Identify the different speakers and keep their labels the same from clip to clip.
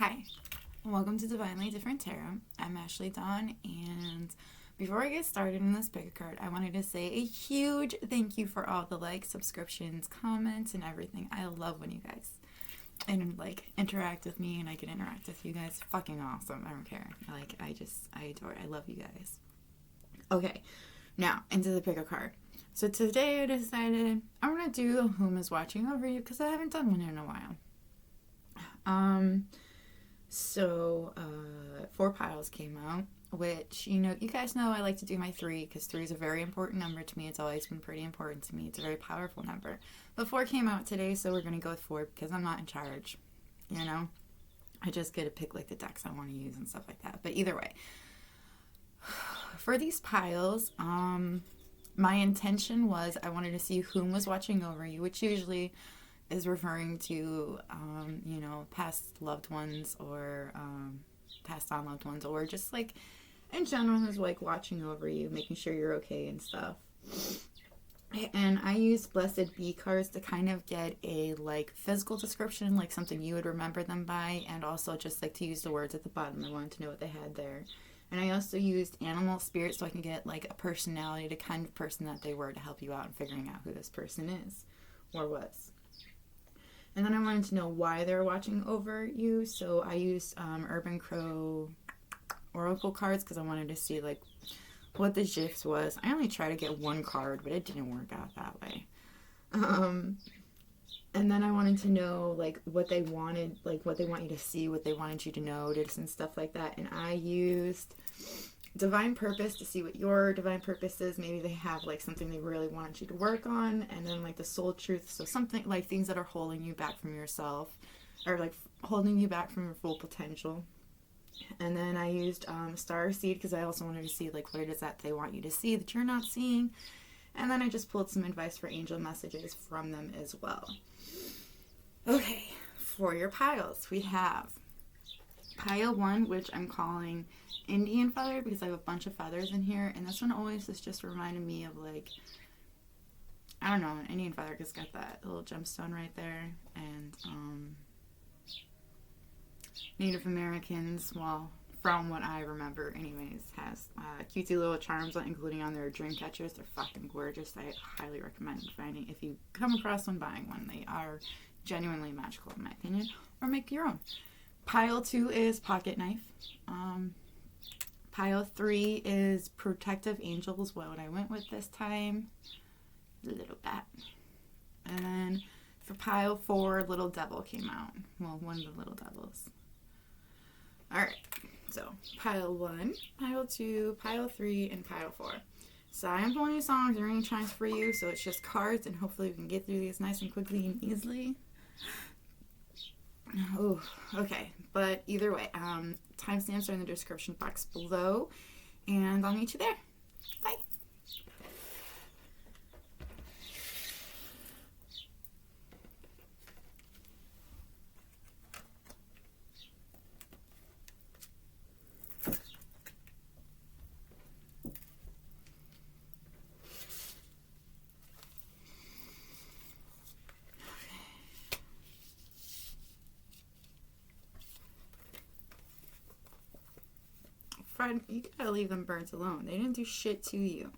Speaker 1: Hi, welcome to Divinely Different Tarot. I'm Ashley Dawn, and before I get started in this pick a card, I wanted to say a huge thank you for all the likes, subscriptions, comments, and everything. I love when you guys interact with me, and I can interact with you guys. Fucking awesome. I don't care. I adore it. I love you guys. Okay, now into the pick a card. So today I decided I'm gonna do Whom is Watching Over You because I haven't done one in a while. So 4 piles came out, which, you guys know I like to do my 3 because 3 is a very important number to me. It's always been pretty important to me. It's a very powerful number. But 4 came out today, so we're going to go with 4 because I'm not in charge, I just get to pick, the decks I want to use and stuff like that. But either way, for these piles, my intention was I wanted to see whom was watching over you, which usually is referring to, past loved ones or passed on loved ones, or just in general who's watching over you, making sure you're okay and stuff. And I used Blessed Bee cards to kind of get a physical description, something you would remember them by, and also just to use the words at the bottom. I wanted to know what they had there. And I also used animal spirits so I can get a personality, the kind of person that they were, to help you out in figuring out who this person is or was. And then I wanted to know why they were watching over you, so I used Urban Crow Oracle cards because I wanted to see what the gist was. I only tried to get 1 card, but it didn't work out that way. And then I wanted to know what they wanted, what they want you to see, what they wanted you to notice, and stuff like that. And I used Divine Purpose to see what your divine purpose is. Maybe they have something they really wanted you to work on, and then the Soul Truth, so something things that are holding you back from yourself, or holding you back from your full potential. And then I used Star Seed because I also wanted to see what it is that they want you to see that you're not seeing. And then I just pulled some advice for angel messages from them as well. Okay, for your piles, we have pile 1, which I'm calling Indian Feather because I have a bunch of feathers in here, and this one always is just reminding me of I don't know, an Indian feather because it's got that little gemstone right there. And Native Americans, well, from what I remember anyways, has cutesy little charms, including on their dream catchers. They're fucking gorgeous. I highly recommend finding, if you come across one, buying one. They are genuinely magical in my opinion, or make your own. Pile 2 is Pocket Knife. Pile 3 is Protective Angels, what I went with this time. Little bat. And then for pile 4, Little Devil came out. Well, one of the Little Devils. Alright, so pile 1, pile 2, pile 3, and pile 4. So I am pulling you songs, there ain't chance for you, so it's just cards, and hopefully we can get through these nice and quickly and easily. Oh, okay. But either way, timestamps are in the description box below, and I'll meet you there. Bye. Fred, you gotta leave them birds alone. They didn't do shit to you.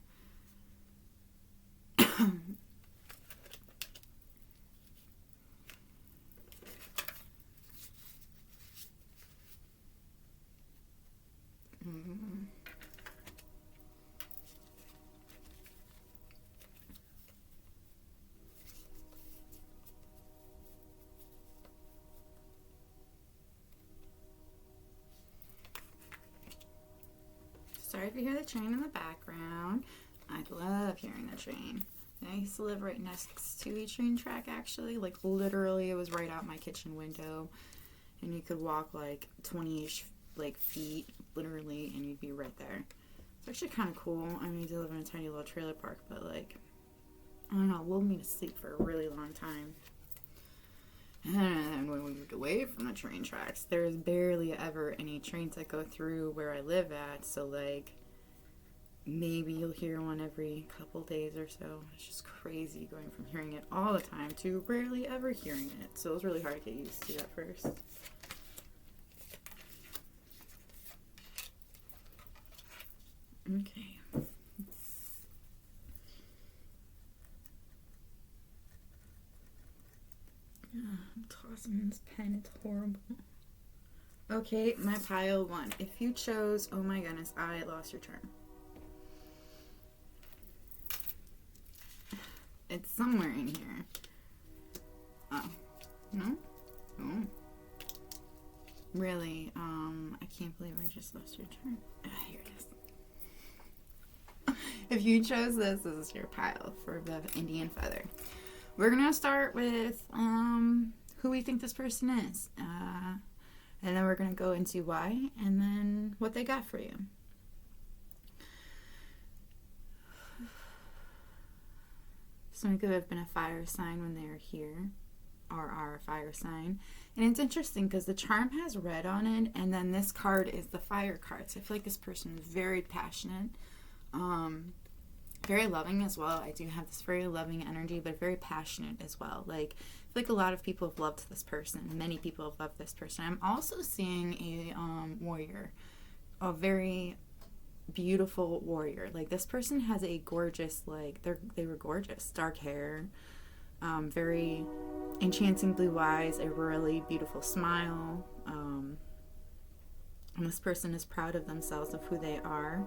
Speaker 1: Sorry if you hear the train in the background. I love hearing the train. I used to live right next to a train track, actually. Literally, it was right out my kitchen window. And you could walk 20-ish feet, literally, and you'd be right there. It's actually kind of cool. I mean, you do live in a tiny little trailer park, but I don't know, it lulled me to sleep for a really long time. And when we moved away from the train tracks, there's barely ever any trains that go through where I live at. So, maybe you'll hear one every couple days or so. It's just crazy going from hearing it all the time to rarely ever hearing it. So it was really hard to get used to at first. Okay. I'm tossing this pen. It's horrible. Okay, my pile 1. If you chose... Oh my goodness, I lost your turn. It's somewhere in here. Oh. No? Oh. Really? I can't believe I just lost your turn. Here it is. If you chose this is your pile for the Indian feather. We're gonna start with who we think this person is. And then we're gonna go into why and then what they got for you. Someone could have been a fire sign when they were here, or are a fire sign. And it's interesting because the charm has red on it, and then this card is the fire card. So I feel like this person is very passionate, very loving as well. I do have this very loving energy, but very passionate as well. Like, I feel like a lot of people have loved this person. Many people have loved this person. I'm also seeing a warrior, a very beautiful warrior. Like, this person has a gorgeous, like, they were gorgeous, dark hair, very enchanting blue eyes, a really beautiful smile, and this person is proud of themselves, of who they are.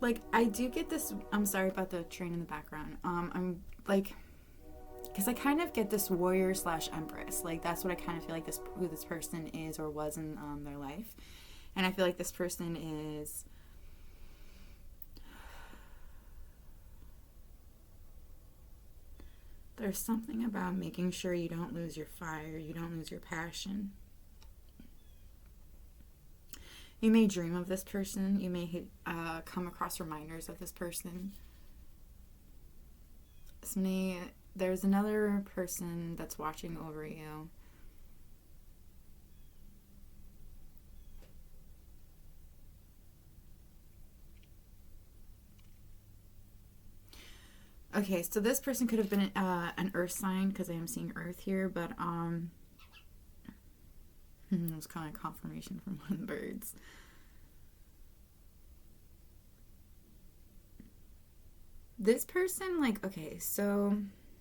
Speaker 1: Like, I do get this, I'm sorry about the train in the background, I'm like, because I kind of get this warrior / empress. Like, that's what I kind of feel like who this person is or was in their life. And I feel like this person is... There's something about making sure you don't lose your fire, you don't lose your passion. You may dream of this person. You may come across reminders of this person. There's another person that's watching over you. Okay, so this person could have been an earth sign, because I am seeing earth here, but it was kind of confirmation from one of the birds. This person, like, okay, so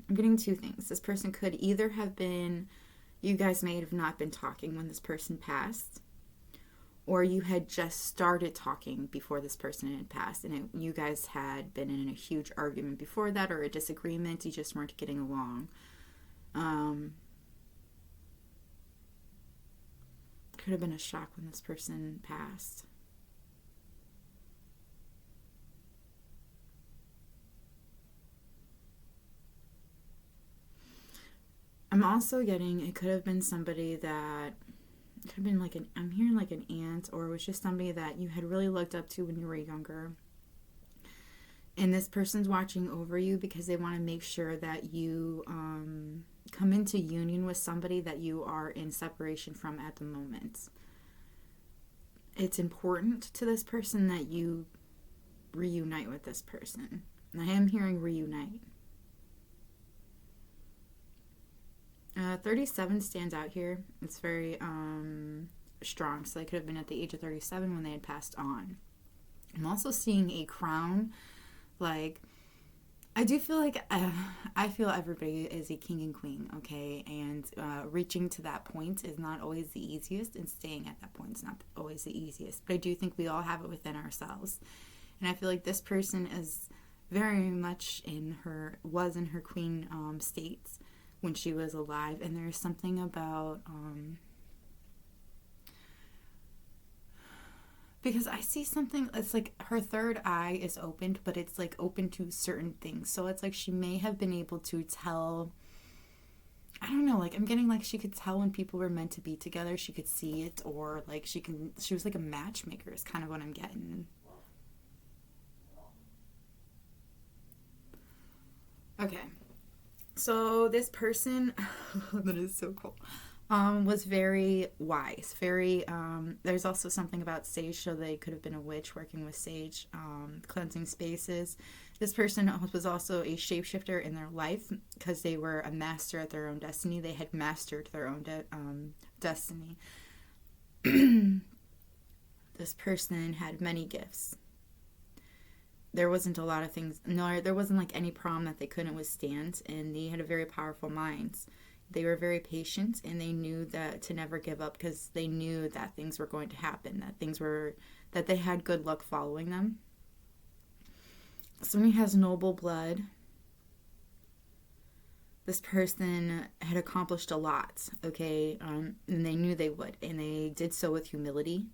Speaker 1: I'm getting two things. This person could either have been, you guys may have not been talking when this person passed, or you had just started talking before this person had passed, and you guys had been in a huge argument before that, or a disagreement, you just weren't getting along. Could have been a shock when this person passed. I'm also getting, it could have been somebody that, it could have been like I'm hearing like an aunt, or it was just somebody that you had really looked up to when you were younger. And this person's watching over you because they want to make sure that you come into union with somebody that you are in separation from at the moment. It's important to this person that you reunite with this person. And I am hearing reunite. 37 stands out here. It's very strong. So they could have been at the age of 37 when they had passed on. I'm also seeing a crown. Like, I do feel like I feel everybody is a king and queen, okay? And reaching to that point is not always the easiest, and staying at that point is not always the easiest. But I do think we all have it within ourselves. And I feel like this person is very much was in her queen states when she was alive. And there's something about... because I see something, it's like her third eye is opened, but it's like open to certain things. So it's like she may have been able to tell, I don't know, like I'm getting like she could tell when people were meant to be together. She could see it, or like she was like a matchmaker is kind of what I'm getting. Okay. So this person, that is so cool. Was very wise, very, there's also something about sage, so they could have been a witch working with sage, cleansing spaces. This person was also a shapeshifter in their life because they were a master at their own destiny. They had mastered their own destiny. This person had many gifts. There wasn't a lot of things. No, there wasn't like any problem that they couldn't withstand, and they had a very powerful mind. They were very patient, and they knew that to never give up because they knew that things were going to happen, that they had good luck following them. Somebody has noble blood. This person had accomplished a lot, okay, and they knew they would, and they did so with humility.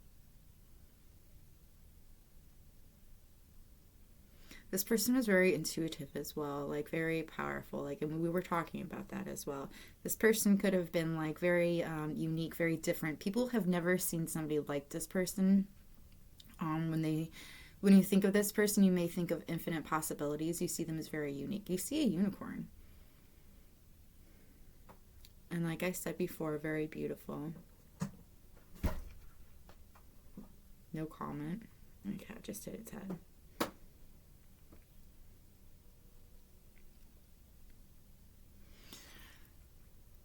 Speaker 1: This person was very intuitive as well, like very powerful, like, and we were talking about that as well. This person could have been like very unique, very different. People have never seen somebody like this person. When you think of this person, you may think of infinite possibilities. You see them as very unique. You see a unicorn. And like I said before, very beautiful. No comment. My cat just hit its head.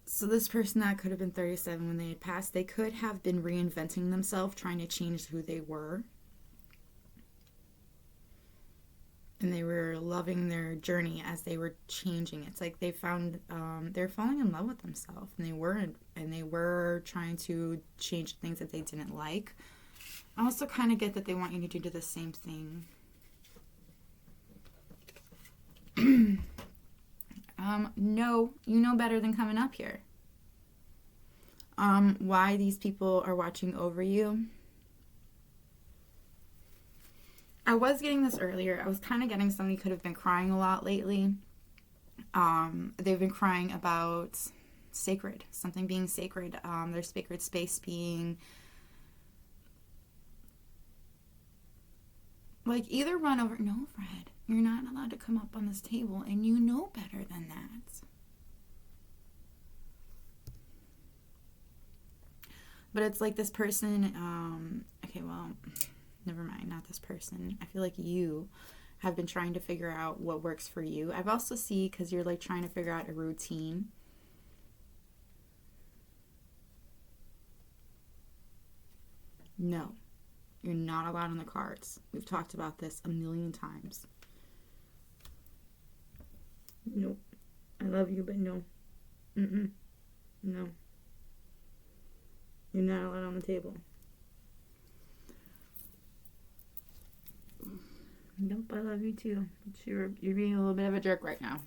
Speaker 1: So this person that could have been 37 when they had passed, they could have been reinventing themselves, trying to change who they were. And they were loving their journey as they were changing. It's like they found, they're falling in love with themselves. And they were trying to change things that they didn't like. I also kind of get that they want you to do the same thing. No, you know better than coming up here. Why these people are watching over you. I was getting this earlier. I was kind of getting somebody could have been crying a lot lately. They've been crying about sacred, something being sacred, their sacred space being like either run over. No, Fred, you're not allowed to come up on this table, and you know better than that. But it's like this person, okay, well, never mind, not this person. I feel like you have been trying to figure out what works for you. I've also seen, because you're like trying to figure out a routine. No, you're not allowed on the cards. We've talked about this a million times. Nope. I love you, but no. No. You're not allowed on the table. Nope, I love you too. But you're being a little bit of a jerk right now.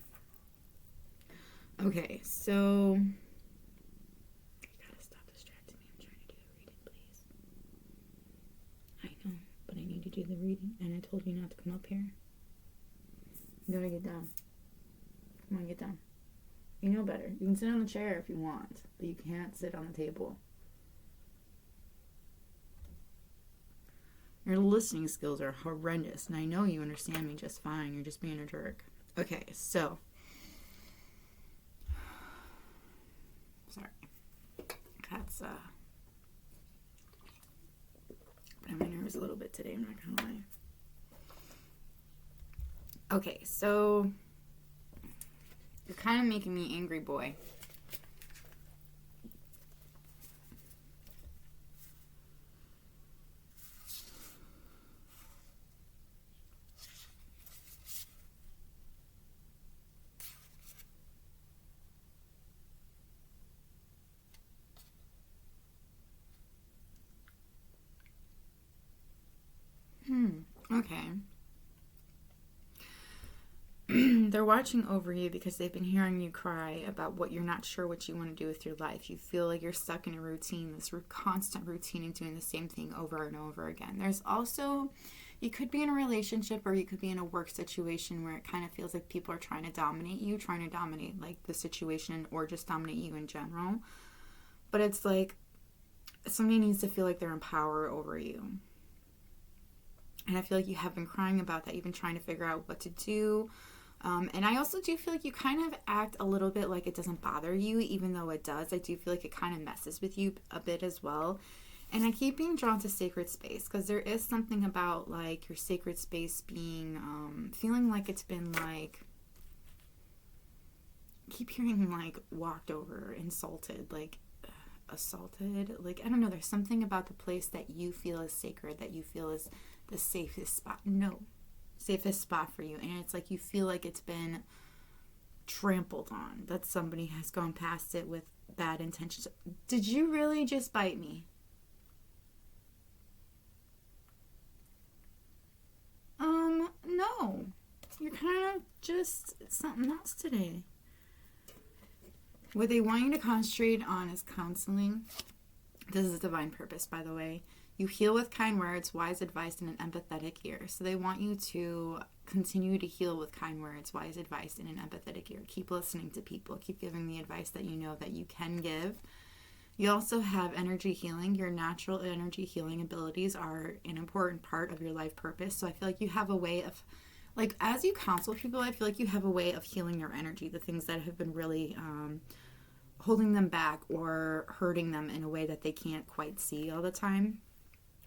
Speaker 1: Okay, so you gotta stop distracting me. I'm trying to do a reading, please. I know, but I need to do the reading, and I told you not to come up here. You gotta get down. Come on, get down. You know better. You can sit on the chair if you want, but you can't sit on the table. Your listening skills are horrendous, and I know you understand me just fine. You're just being a jerk. Okay, so. Sorry. That's, putting my nerves a little bit today, I'm not gonna lie. Okay, so. You're kind of making me angry, boy. Okay. They're watching over you because they've been hearing you cry about what you're not sure what you want to do with your life. You feel like you're stuck in a routine, this constant routine and doing the same thing over and over again. There's also, you could be in a relationship or you could be in a work situation where it kind of feels like people are trying to dominate you, trying to dominate like the situation or just dominate you in general. But it's like somebody needs to feel like they're in power over you. And I feel like you have been crying about that. You've been trying to figure out what to do. And I also do feel like you kind of act a little bit like it doesn't bother you, even though it does. I do feel like it kind of messes with you a bit as well. And I keep being drawn to sacred space because there is something about like your sacred space being, feeling like it's been like, I keep hearing like walked over, insulted. Like assaulted. Like, I don't know, there's something about the place that you feel is sacred, that you feel is the safest spot. No, safest spot for you. And it's like you feel like it's been trampled on, that somebody has gone past it with bad intentions. Did you really just bite me? No. You're kind of just something else today. What they want you to concentrate on is counseling. This is divine purpose, by the way. You heal with kind words, wise advice, and an empathetic ear. So they want you to continue to heal with kind words, wise advice, and an empathetic ear. Keep listening to people. Keep giving the advice that you know that you can give. You also have energy healing. Your natural energy healing abilities are an important part of your life purpose. So I feel like you have a way of, like, as you counsel people, I feel like you have a way of healing their energy, the things that have been really holding them back or hurting them in a way that they can't quite see all the time.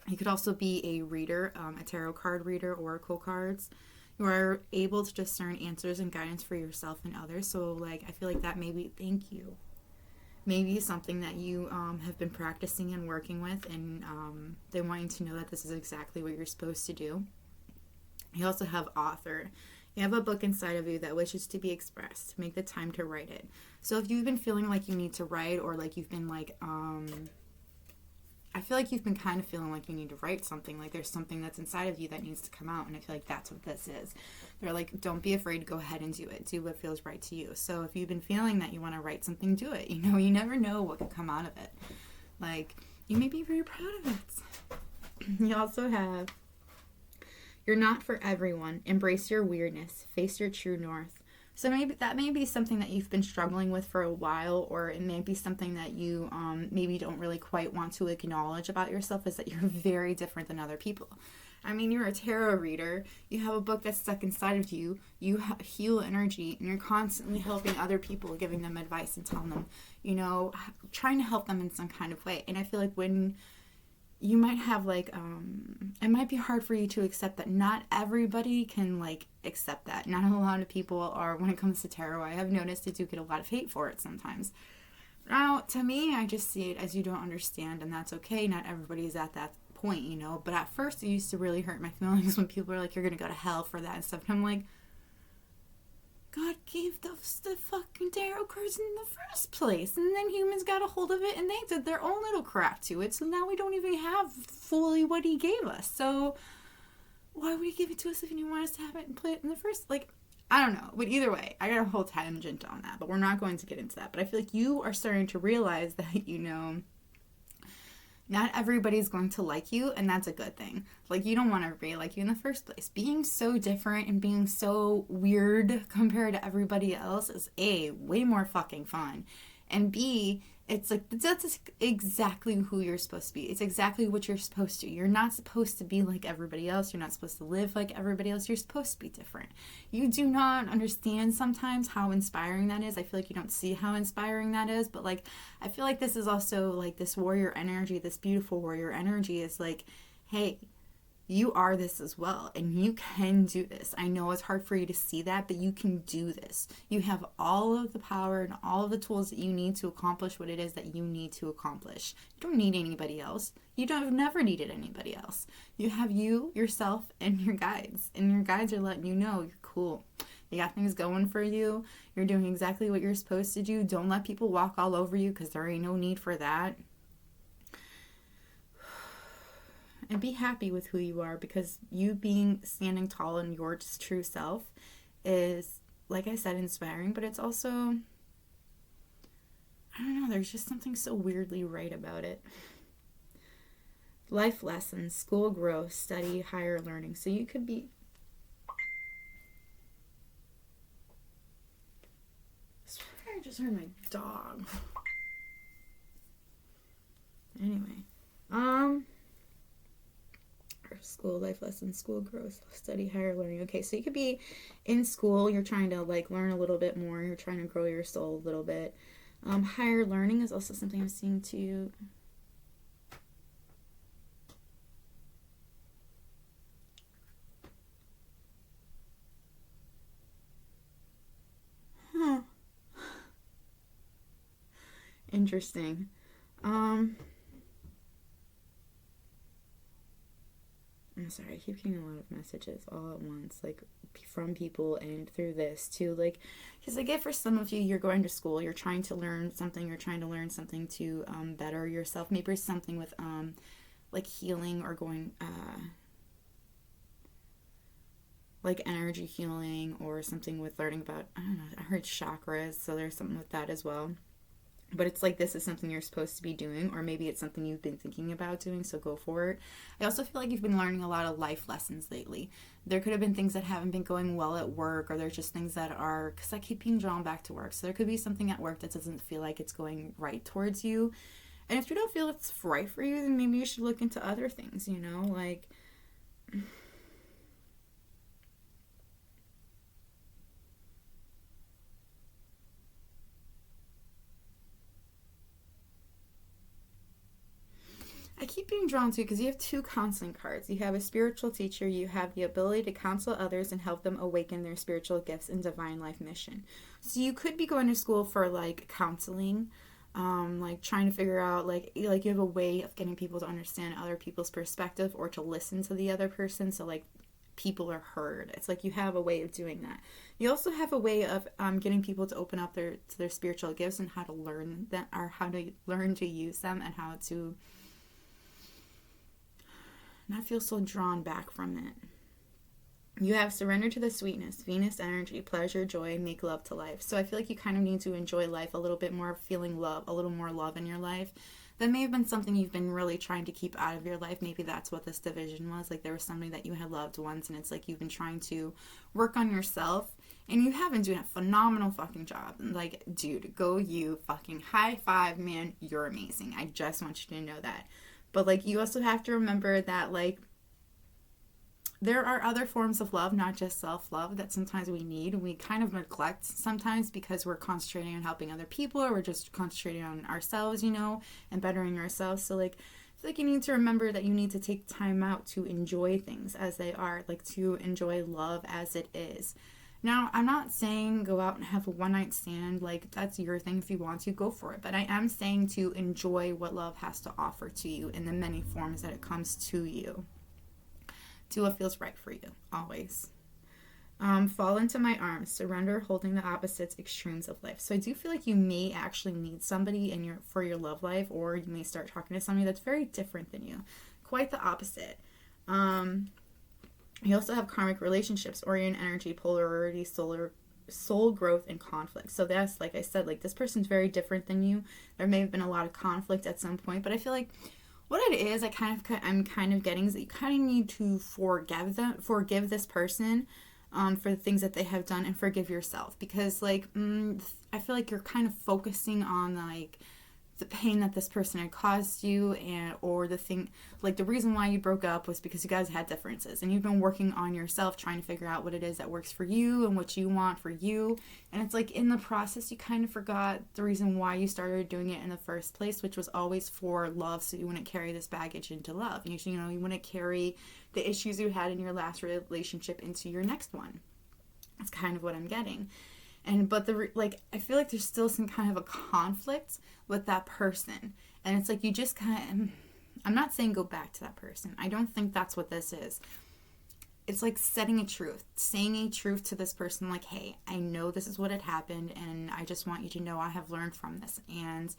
Speaker 1: You could also be a reader, a tarot card reader, oracle cards. You are able to discern answers and guidance for yourself and others. So, like, I feel like that thank you. Maybe something that you have been practicing and working with, and they want you to know that this is exactly what you're supposed to do. You also have author. You have a book inside of you that wishes to be expressed. Make the time to write it. So if you've been feeling like you need to write, or like you've been like, I feel like you've been kind of feeling like you need to write something, like there's something that's inside of you that needs to come out, and I feel like that's what this is. They're like, don't be afraid to go ahead and do it. Do what feels right to you. So if you've been feeling that you want to write something, do it. You know, you never know what could come out of it. Like, you may be very proud of it. You also have, you're not for everyone. Embrace your weirdness. Face your true north. So maybe that may be something that you've been struggling with for a while, or it may be something that you maybe don't really quite want to acknowledge about yourself, is that you're very different than other people. I mean, you're a tarot reader. You have a book that's stuck inside of you. You heal energy, and you're constantly helping other people, giving them advice and telling them, you know, trying to help them in some kind of way. And I feel like when you might have like, it might be hard for you to accept that not everybody can like accept that. Not a lot of people are, when it comes to tarot, I have noticed I do get a lot of hate for it sometimes. Now, to me, I just see it as you don't understand, and that's okay. Not everybody's at that point, you know. But at first, it used to really hurt my feelings when people were like, you're going to go to hell for that and stuff. And I'm like, God gave the fucking tarot cards in the first place, and then humans got a hold of it and they did their own little crap to it, so now we don't even have fully what he gave us. So why would he give it to us if he didn't want us to have it and play it in the first? Like, I don't know. But either way, I got a whole tangent on that, but we're not going to get into that. But I feel like you are starting to realize that, you know, not everybody's going to like you, and that's a good thing. Like, you don't want everybody to like you in the first place. Being so different and being so weird compared to everybody else is A, way more fucking fun. And B, it's like, that's exactly who you're supposed to be. It's exactly what you're supposed to. You're not supposed to be like everybody else. You're not supposed to live like everybody else. You're supposed to be different. You do not understand sometimes how inspiring that is. I feel like you don't see how inspiring that is. But like, I feel like this is also like this warrior energy, this beautiful warrior energy is like, hey, you are this as well, and you can do this. I know it's hard for you to see that, but you can do this. You have all of the power and all of the tools that you need to accomplish what it is that you need to accomplish. You don't need anybody else. You've never needed anybody else. You have you, yourself, and your guides. And your guides are letting you know you're cool. You got things going for you. You're doing exactly what you're supposed to do. Don't let people walk all over you, because there ain't no need for that. And be happy with who you are, because you standing tall in your true self is, like I said, inspiring, but it's also, I don't know, there's just something so weirdly right about it. Life lessons, school growth, study, higher learning. So you could be, I swear I just heard my dog. Anyway, school, life lessons, school growth, study, higher learning. Okay, so you could be in school, you're trying to like learn a little bit more, you're trying to grow your soul a little bit. Higher learning is also something I'm seeing too. Interesting. I'm sorry, I keep getting a lot of messages all at once, like from people and through this too. Like, because I get for some of you, you're going to school, you're trying to learn something, to better yourself. Maybe something with like healing or going like energy healing, or something with learning about, I don't know, I heard chakras, so there's something with that as well. But it's like this is something you're supposed to be doing, or maybe it's something you've been thinking about doing, so go for it. I also feel like you've been learning a lot of life lessons lately. There could have been things that haven't been going well at work, or there's just things that are, because I keep being drawn back to work. So there could be something at work that doesn't feel like it's going right towards you. And if you don't feel it's right for you, then maybe you should look into other things, you know? Like, I keep being drawn to, because you have two counseling cards. You have a spiritual teacher. You have the ability to counsel others and help them awaken their spiritual gifts and divine life mission. So you could be going to school for like counseling, like trying to figure out like you have a way of getting people to understand other people's perspective, or to listen to the other person. So like people are heard. It's like you have a way of doing that. You also have a way of getting people to open up to their spiritual gifts, and how to learn that, or how to learn to use them, and how to not feel so drawn back from it. You have surrender to the sweetness, Venus energy, pleasure, joy, make love to life. So I feel like you kind of need to enjoy life a little bit more, feeling love, a little more love in your life. That may have been something you've been really trying to keep out of your life. Maybe that's what this division was. Like there was somebody that you had loved once, and it's like you've been trying to work on yourself, and you have been doing a phenomenal fucking job. Like, dude, go you, fucking high five, man. You're amazing. I just want you to know that. But, like, you also have to remember that, like, there are other forms of love, not just self-love, that sometimes we need. We kind of neglect sometimes because we're concentrating on helping other people, or we're just concentrating on ourselves, you know, and bettering ourselves. So, like, I feel like you need to remember that you need to take time out to enjoy things as they are, like, to enjoy love as it is. Now, I'm not saying go out and have a one-night stand. Like, that's your thing. If you want to, go for it. But I am saying to enjoy what love has to offer to you in the many forms that it comes to you. Do what feels right for you, always. Fall into my arms. Surrender, holding the opposites, extremes of life. So I do feel like you may actually need somebody for your love life, or you may start talking to somebody that's very different than you. Quite the opposite. You also have karmic relationships, Orion energy, polarity, soul growth, and conflict. So that's, like I said, like this person's very different than you. There may have been a lot of conflict at some point, but I feel like what it is, I'm kind of getting is that you kind of need to forgive this person for the things that they have done, and forgive yourself, because like I feel like you're kind of focusing on like the pain that this person had caused you, or the thing, like the reason why you broke up was because you guys had differences, and you've been working on yourself, trying to figure out what it is that works for you and what you want for you. And it's like in the process you kind of forgot the reason why you started doing it in the first place, which was always for love, so you wouldn't carry this baggage into love. You know, you wouldn't carry the issues you had in your last relationship into your next one. That's kind of what I'm getting. But I feel like there's still some kind of a conflict with that person. And it's like you just kind of, I'm not saying go back to that person. I don't think that's what this is. It's like saying a truth to this person, like, hey, I know this is what had happened, and I just want you to know I have learned from this. And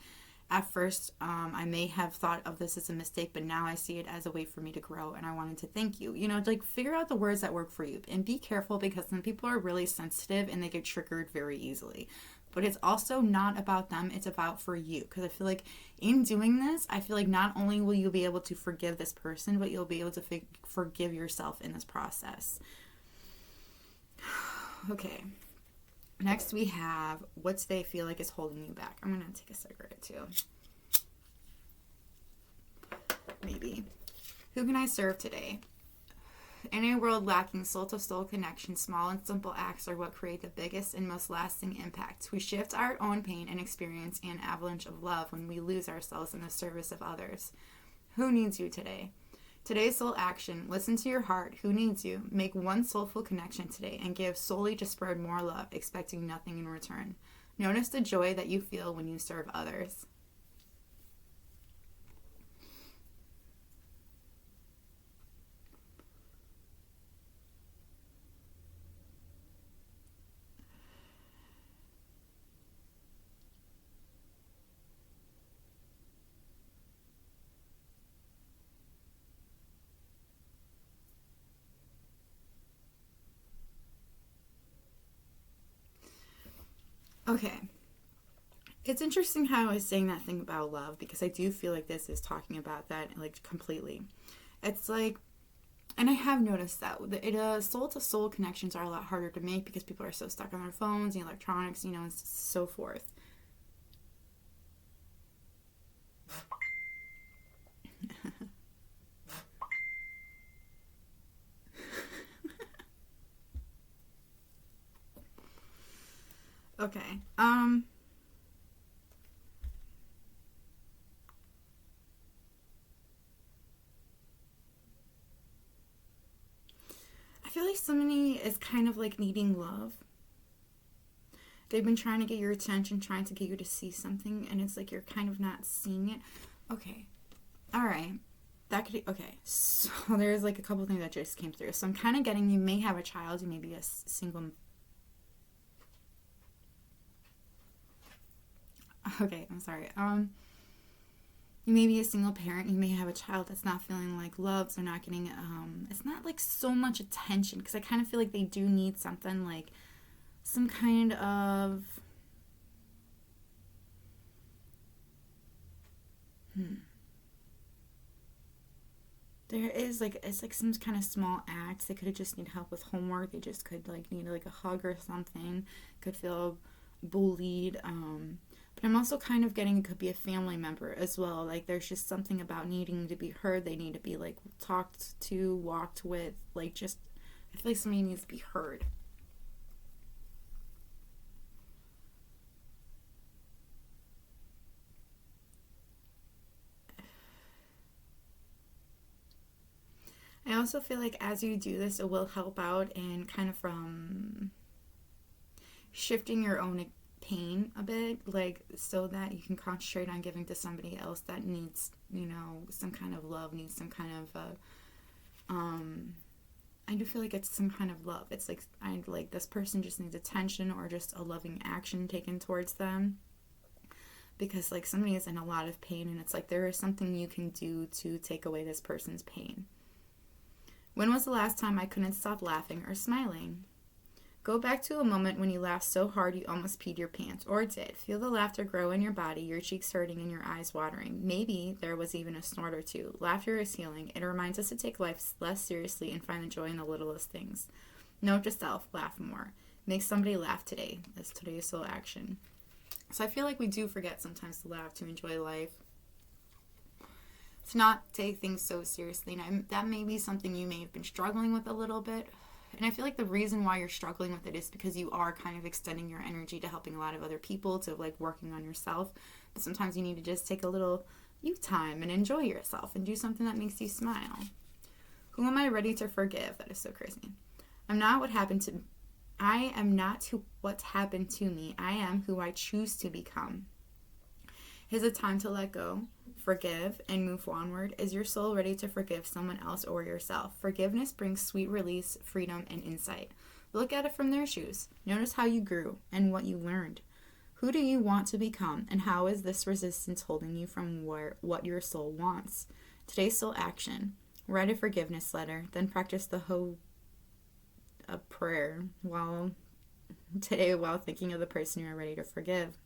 Speaker 1: at first, I may have thought of this as a mistake, but now I see it as a way for me to grow, and I wanted to thank you. You know, like, figure out the words that work for you, and be careful, because some people are really sensitive and they get triggered very easily. But it's also not about them, it's about for you. Because I feel like in doing this, I feel like not only will you be able to forgive this person, but you'll be able to forgive yourself in this process. Okay. Next we have, what do they feel like is holding you back? I'm going to take a cigarette too. Maybe. Who can I serve today? In a world lacking soul-to-soul connection, small and simple acts are what create the biggest and most lasting impact. We shift our own pain and experience an avalanche of love when we lose ourselves in the service of others. Who needs you today? Today's soul action, listen to your heart. Who needs you? Make one soulful connection today and give solely to spread more love, expecting nothing in return. Notice the joy that you feel when you serve others. Okay. It's interesting how I was saying that thing about love, because I do feel like this is talking about that, like, completely. It's like, and I have noticed that soul-to-soul connections are a lot harder to make because people are so stuck on their phones and electronics, and so forth. Okay. I feel like somebody is kind of like needing love. They've been trying to get your attention, trying to get you to see something, and it's like you're kind of not seeing it. Okay. All right. Okay. So there's like a couple things that just came through. So I'm kind of getting, you may have a child, you may be a single. Okay, I'm sorry. You may be a single parent. You may have a child that's not feeling like loved. They're not getting, it's not like so much attention, because I kind of feel like they do need something, like some kind of, there is like, it's like some kind of small act. They could have just need help with homework. They just could like need like a hug or something. Could feel bullied. But I'm also kind of getting, it could be a family member as well. Like there's just something about needing to be heard. They need to be like talked to, walked with, like just, I feel like somebody needs to be heard. I also feel like as you do this, it will help out and kind of from shifting your own pain a bit, like so that you can concentrate on giving to somebody else that needs, some kind of love, needs some kind of, I do feel like it's some kind of love. It's like this person just needs attention or just a loving action taken towards them. Because like somebody is in a lot of pain, and it's like there is something you can do to take away this person's pain. When was the last time I couldn't stop laughing or smiling? Go back to a moment when you laughed so hard you almost peed your pants, or did. Feel the laughter grow in your body, your cheeks hurting and your eyes watering. Maybe there was even a snort or two. Laughter is healing. It reminds us to take life less seriously and find the joy in the littlest things. Note to self, laugh more. Make somebody laugh today. That's today's soul action. So I feel like we do forget sometimes to laugh, to enjoy life, to not take things so seriously. And that may be something you may have been struggling with a little bit. And I feel like the reason why you're struggling with it is because you are kind of extending your energy to helping a lot of other people, to like working on yourself. But sometimes you need to just take a little you time and enjoy yourself and do something that makes you smile. Who am I ready to forgive? That is so crazy. I am not what happened to me. I am who I choose to become. Is it time to let go, forgive, and move onward? Is your soul ready to forgive someone else or yourself? Forgiveness brings sweet release, freedom, and insight. Look at it from their shoes. Notice how you grew and what you learned. Who do you want to become, and how is this resistance holding you from what your soul wants? Today's soul action. Write a forgiveness letter, then practice a prayer while thinking of the person you are ready to forgive.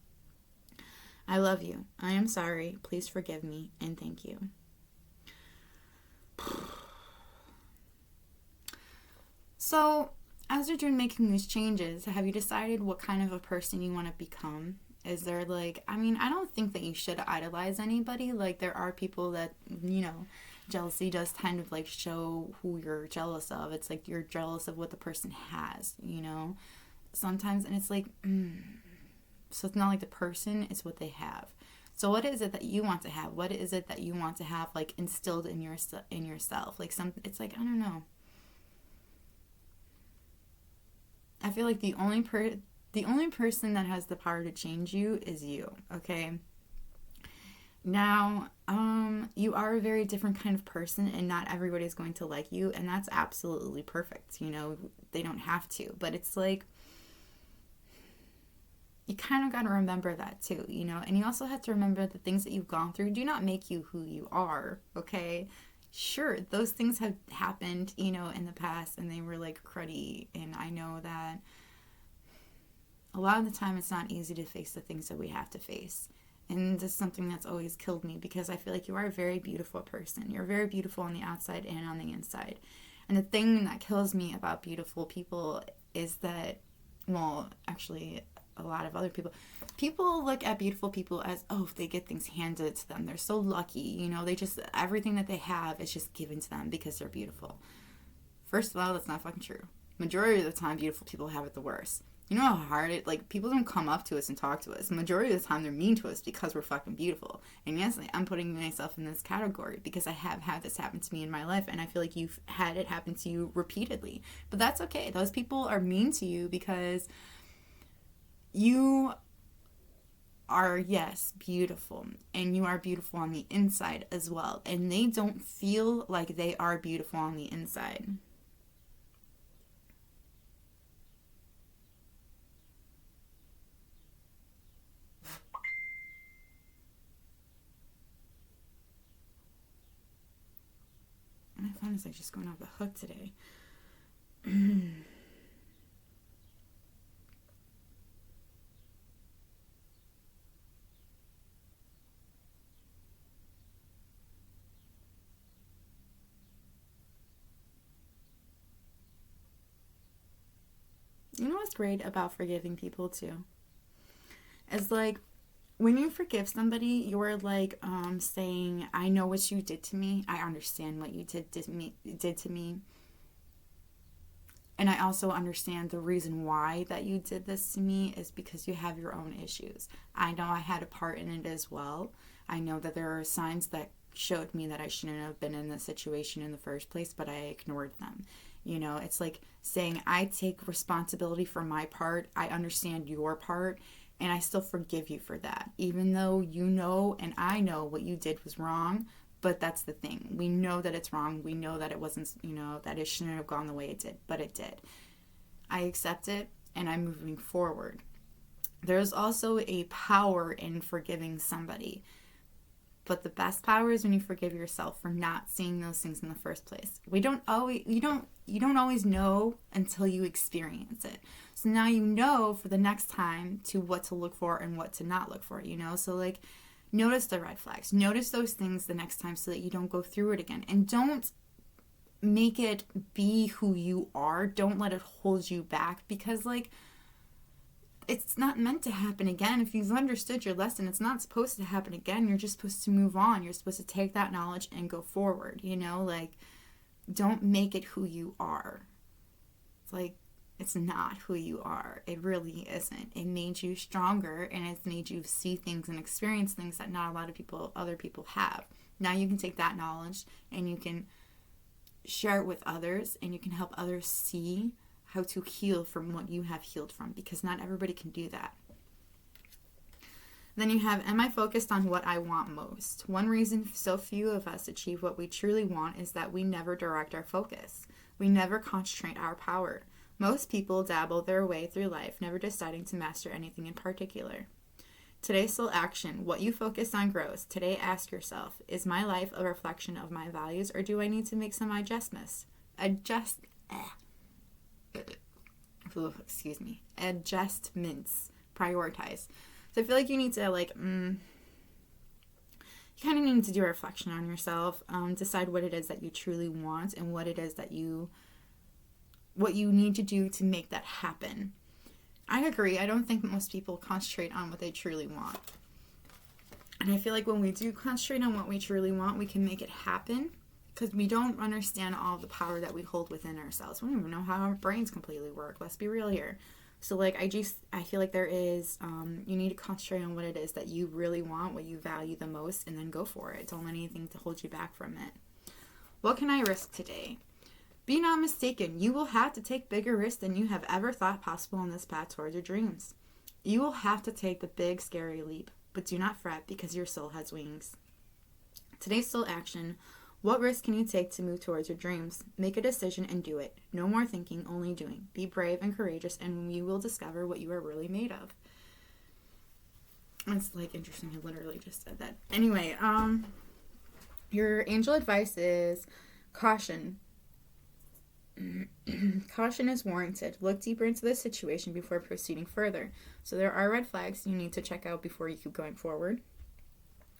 Speaker 1: I love you. I am sorry. Please forgive me, and thank you. So, as you're making these changes, have you decided what kind of a person you want to become? Is there I don't think that you should idolize anybody. Like, there are people that, jealousy does tend to show who you're jealous of. It's like you're jealous of what the person has, sometimes, and it's like, so it's not like the person, it's what they have. So what is it that you want to have? What is it that you want to have instilled in yourself? It's like, I don't know. I feel like the only person that has the power to change you is you, okay? Now, you are a very different kind of person, and not everybody's going to like you, and that's absolutely perfect. They don't have to, but it's like, you kind of got to remember that too, and you also have to remember the things that you've gone through do not make you who you are, okay? Sure, those things have happened, in the past, and they were cruddy, and I know that a lot of the time it's not easy to face the things that we have to face. And this is something that's always killed me, because I feel like you are a very beautiful person. You're very beautiful on the outside and on the inside. And the thing that kills me about beautiful people is that, well, actually, a lot of other people look at beautiful people as, oh, they get things handed to them. They're so lucky. You know, they just, everything that they have is just given to them because they're beautiful. First of all, that's not fucking true. Majority of the time, beautiful people have it the worst. You know how hard it, like, people don't come up to us and talk to us. The majority of the time, they're mean to us because we're fucking beautiful. And yes, I'm putting myself in this category because I have had this happen to me in my life, and I feel like you've had it happen to you repeatedly. But that's okay. Those people are mean to you because you are, yes, beautiful, and you are beautiful on the inside as well. And they don't feel like they are beautiful on the inside. My phone is like just going off the hook today. You know what's great about forgiving people too? It's like, when you forgive somebody, you're like saying, I know what you did to me. I understand what you did to me. And I also understand the reason why that you did this to me is because you have your own issues. I know I had a part in it as well. I know that there are signs that showed me that I shouldn't have been in this situation in the first place, but I ignored them. You know, it's like saying, I take responsibility for my part. I understand your part. And I still forgive you for that, even though you know and I know what you did was wrong. But that's the thing. We know that it's wrong. We know that it wasn't, you know, that it shouldn't have gone the way it did, but it did. I accept it, and I'm moving forward. There's also a power in forgiving somebody. But the best power is when you forgive yourself for not seeing those things in the first place. You don't always know until you experience it. So now you know for the next time to what to look for and what to not look for, you know? So like, notice the red flags. Notice those things the next time so that you don't go through it again. And don't make it be who you are. Don't let it hold you back, because like, it's not meant to happen again. If you've understood your lesson, it's not supposed to happen again. You're just supposed to move on. You're supposed to take that knowledge and go forward, you know? Like, don't make it who you are. It's like, it's not who you are. It really isn't. It made you stronger, and it's made you see things and experience things that not a lot of other people have. Now you can take that knowledge and you can share it with others, and you can help others see how to heal from what you have healed from, because not everybody can do that. Then you have, am I focused on what I want most? One reason so few of us achieve what we truly want is that we never direct our focus. We never concentrate our power. Most people dabble their way through life, never deciding to master anything in particular. Today's sole action, what you focus on grows. Today ask yourself, is my life a reflection of my values, or do I need to make some adjustments? Adjustments. Prioritize. So I feel like you need to you kind of need to do a reflection on yourself, decide what it is that you truly want and what it is that what you need to do to make that happen. I agree. I don't think most people concentrate on what they truly want. And I feel like when we do concentrate on what we truly want, we can make it happen, because we don't understand all the power that we hold within ourselves. We don't even know how our brains completely work. Let's be real here. So like, I feel like there is, you need to concentrate on what it is that you really want, what you value the most, and then go for it. Don't let anything to hold you back from it. What can I risk today? Be not mistaken. You will have to take bigger risks than you have ever thought possible on this path towards your dreams. You will have to take the big, scary leap, but do not fret, because your soul has wings. Today's soul action. What risk can you take to move towards your dreams? Make a decision and do it. No more thinking, only doing. Be brave and courageous, and you will discover what you are really made of. It's like interesting. I literally just said that. Anyway, your angel advice is caution. Caution is warranted. Look deeper into the situation before proceeding further. So there are red flags you need to check out before you keep going forward.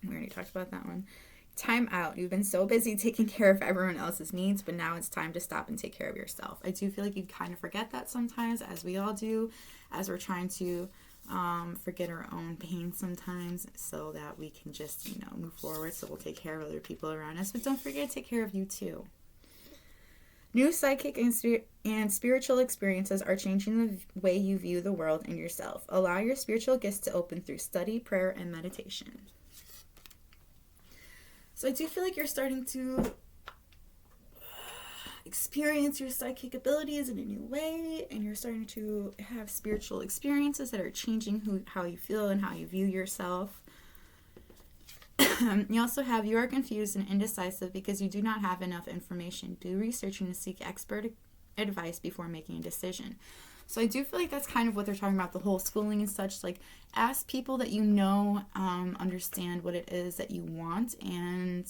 Speaker 1: We already talked about that one. Time out. You've been so busy taking care of everyone else's needs, but now it's time to stop and take care of yourself. I do feel like you kind of forget that sometimes, as we all do, as we're trying to forget our own pain sometimes so that we can just, move forward. So we'll take care of other people around us, but don't forget to take care of you too. New psychic and spiritual experiences are changing the way you view the world and yourself. Allow your spiritual gifts to open through study, prayer, and meditation. So I do feel like you're starting to experience your psychic abilities in a new way, and you're starting to have spiritual experiences that are changing how you feel and how you view yourself. You also have, you are confused and indecisive because you do not have enough information. Do research and seek expert advice before making a decision. So I do feel like that's kind of what they're talking about, the whole schooling and such. Like, ask people that you know understand what it is that you want. And,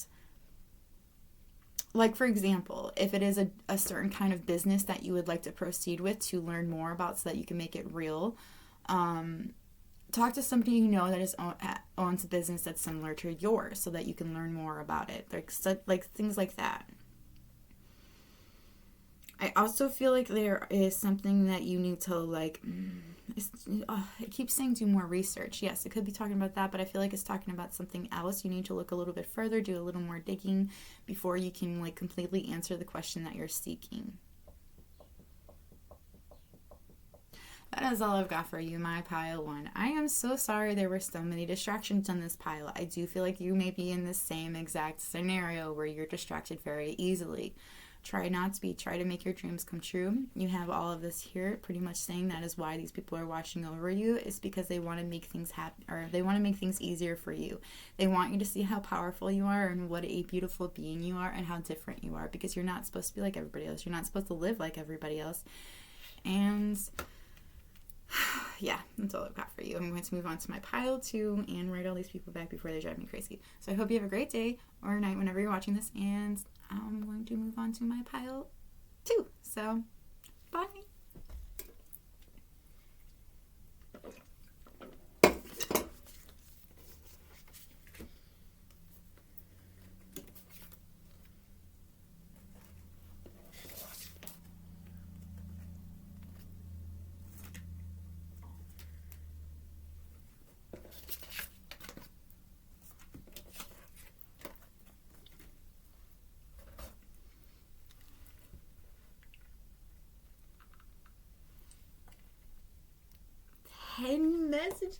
Speaker 1: like, for example, if it is a certain kind of business that you would like to proceed with to learn more about so that you can make it real, talk to somebody you know that owns a business that's similar to yours so that you can learn more about it. Like things like that. I also feel like there is something that you need to, it keeps saying do more research. Yes, it could be talking about that, but I feel like it's talking about something else. You need to look a little bit further, do a little more digging before you can, completely answer the question that you're seeking. That is all I've got for you, my pile 1. I am so sorry there were so many distractions on this pile. I do feel like you may be in the same exact scenario where you're distracted very easily. Try not to be. Try to make your dreams come true. You have all of this here, pretty much saying that is why these people are watching over you. It's because they want to make things happen, or they want to make things easier for you. They want you to see how powerful you are and what a beautiful being you are and how different you are, because you're not supposed to be like everybody else. You're not supposed to live like everybody else. And yeah, that's all I've got for you. I'm going to move on to my pile 2 and write all these people back before they drive me crazy. So I hope you have a great day or night whenever you're watching this, and I'm going to move on to my pile 2. So, bye. Messages.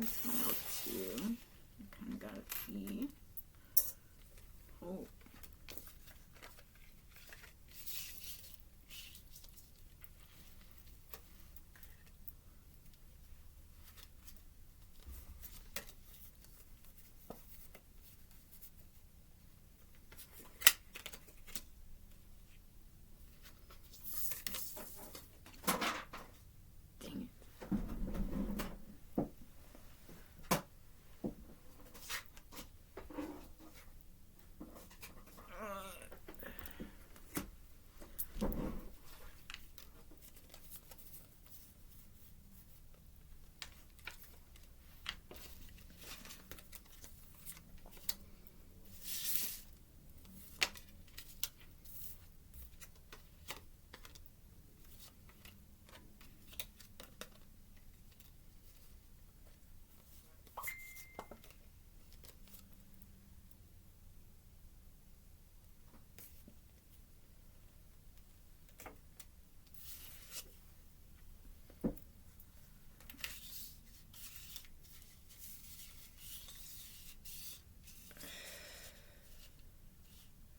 Speaker 1: pile 2. I kind of got to pee. Oh.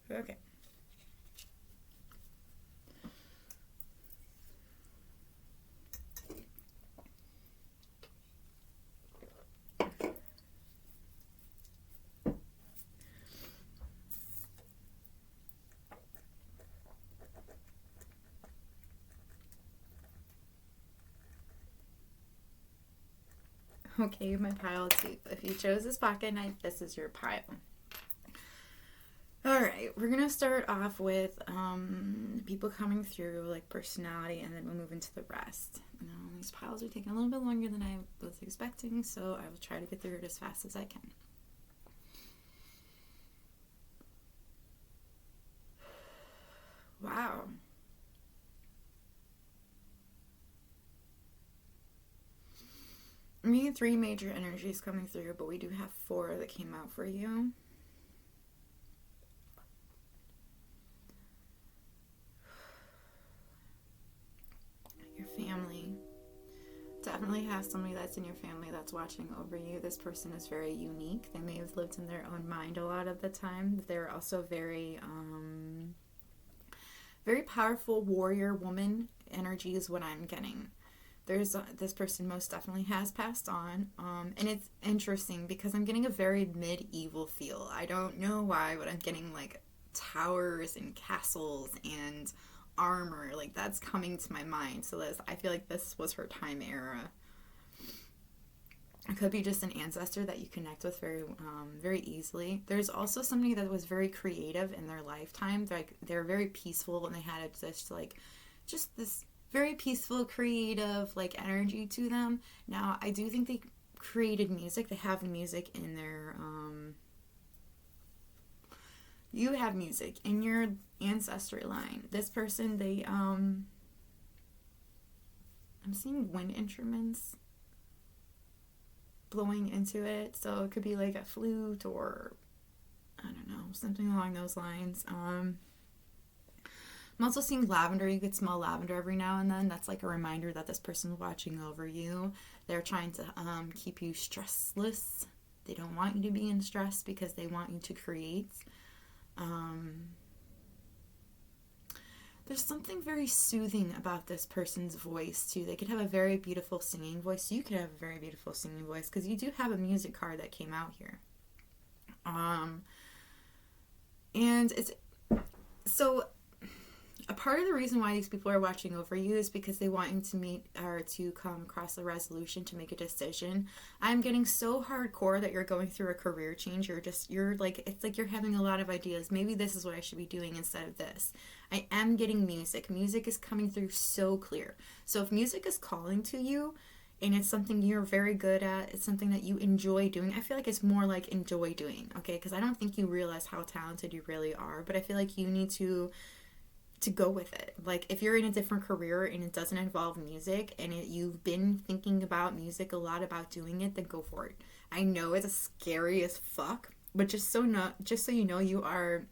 Speaker 1: Okay. Okay, my pile 2. If you chose this pocket knife, this is your pile. Alright, we're going to start off with people coming through, like personality, and then we'll move into the rest. These piles are taking a little bit longer than I was expecting, so I will try to get through it as fast as I can. Wow. I'm getting 3 major energies coming through, but we do have 4 that came out for you. Your family. Definitely have somebody that's in your family that's watching over you. This person is very unique. They may have lived in their own mind a lot of the time. They're also very, very powerful warrior woman energy is what I'm getting. This person most definitely has passed on, and it's interesting because I'm getting a very medieval feel. I don't know why, but I'm getting like towers and castles and armor, like that's coming to my mind. So I feel like this was her time era. It could be just an ancestor that you connect with very easily. There's also somebody that was very creative in their lifetime. They're very peaceful, and they had just this very peaceful, creative, like energy to them. Now, I do think they created music. They have music in their, you have music in your ancestry line. This person, I'm seeing wind instruments blowing into it. So it could be like a flute or, I don't know, something along those lines. I'm also seeing lavender. You could smell lavender every now and then. That's like a reminder that this person's watching over you. They're trying to keep you stressless. They don't want you to be in stress because they want you to create. There's something very soothing about this person's voice too. They could have a very beautiful singing voice. You could have a very beautiful singing voice because you do have a music card that came out here. And it's so a part of the reason why these people are watching over you is because they want you to meet or to come across a resolution, to make a decision. I'm getting so hardcore that you're going through a career change. You're like, it's like you're having a lot of ideas. Maybe this is what I should be doing instead of this. I am getting music. Music is coming through so clear. So if music is calling to you and it's something you're very good at, it's something that you enjoy doing, I feel like it's more like enjoy doing, okay? Because I don't think you realize how talented you really are, but I feel like you need to go with it. Like if you're in a different career and it doesn't involve music and you've been thinking about music a lot, about doing it, then go for it. I know it's scary as fuck, but just so you know, you are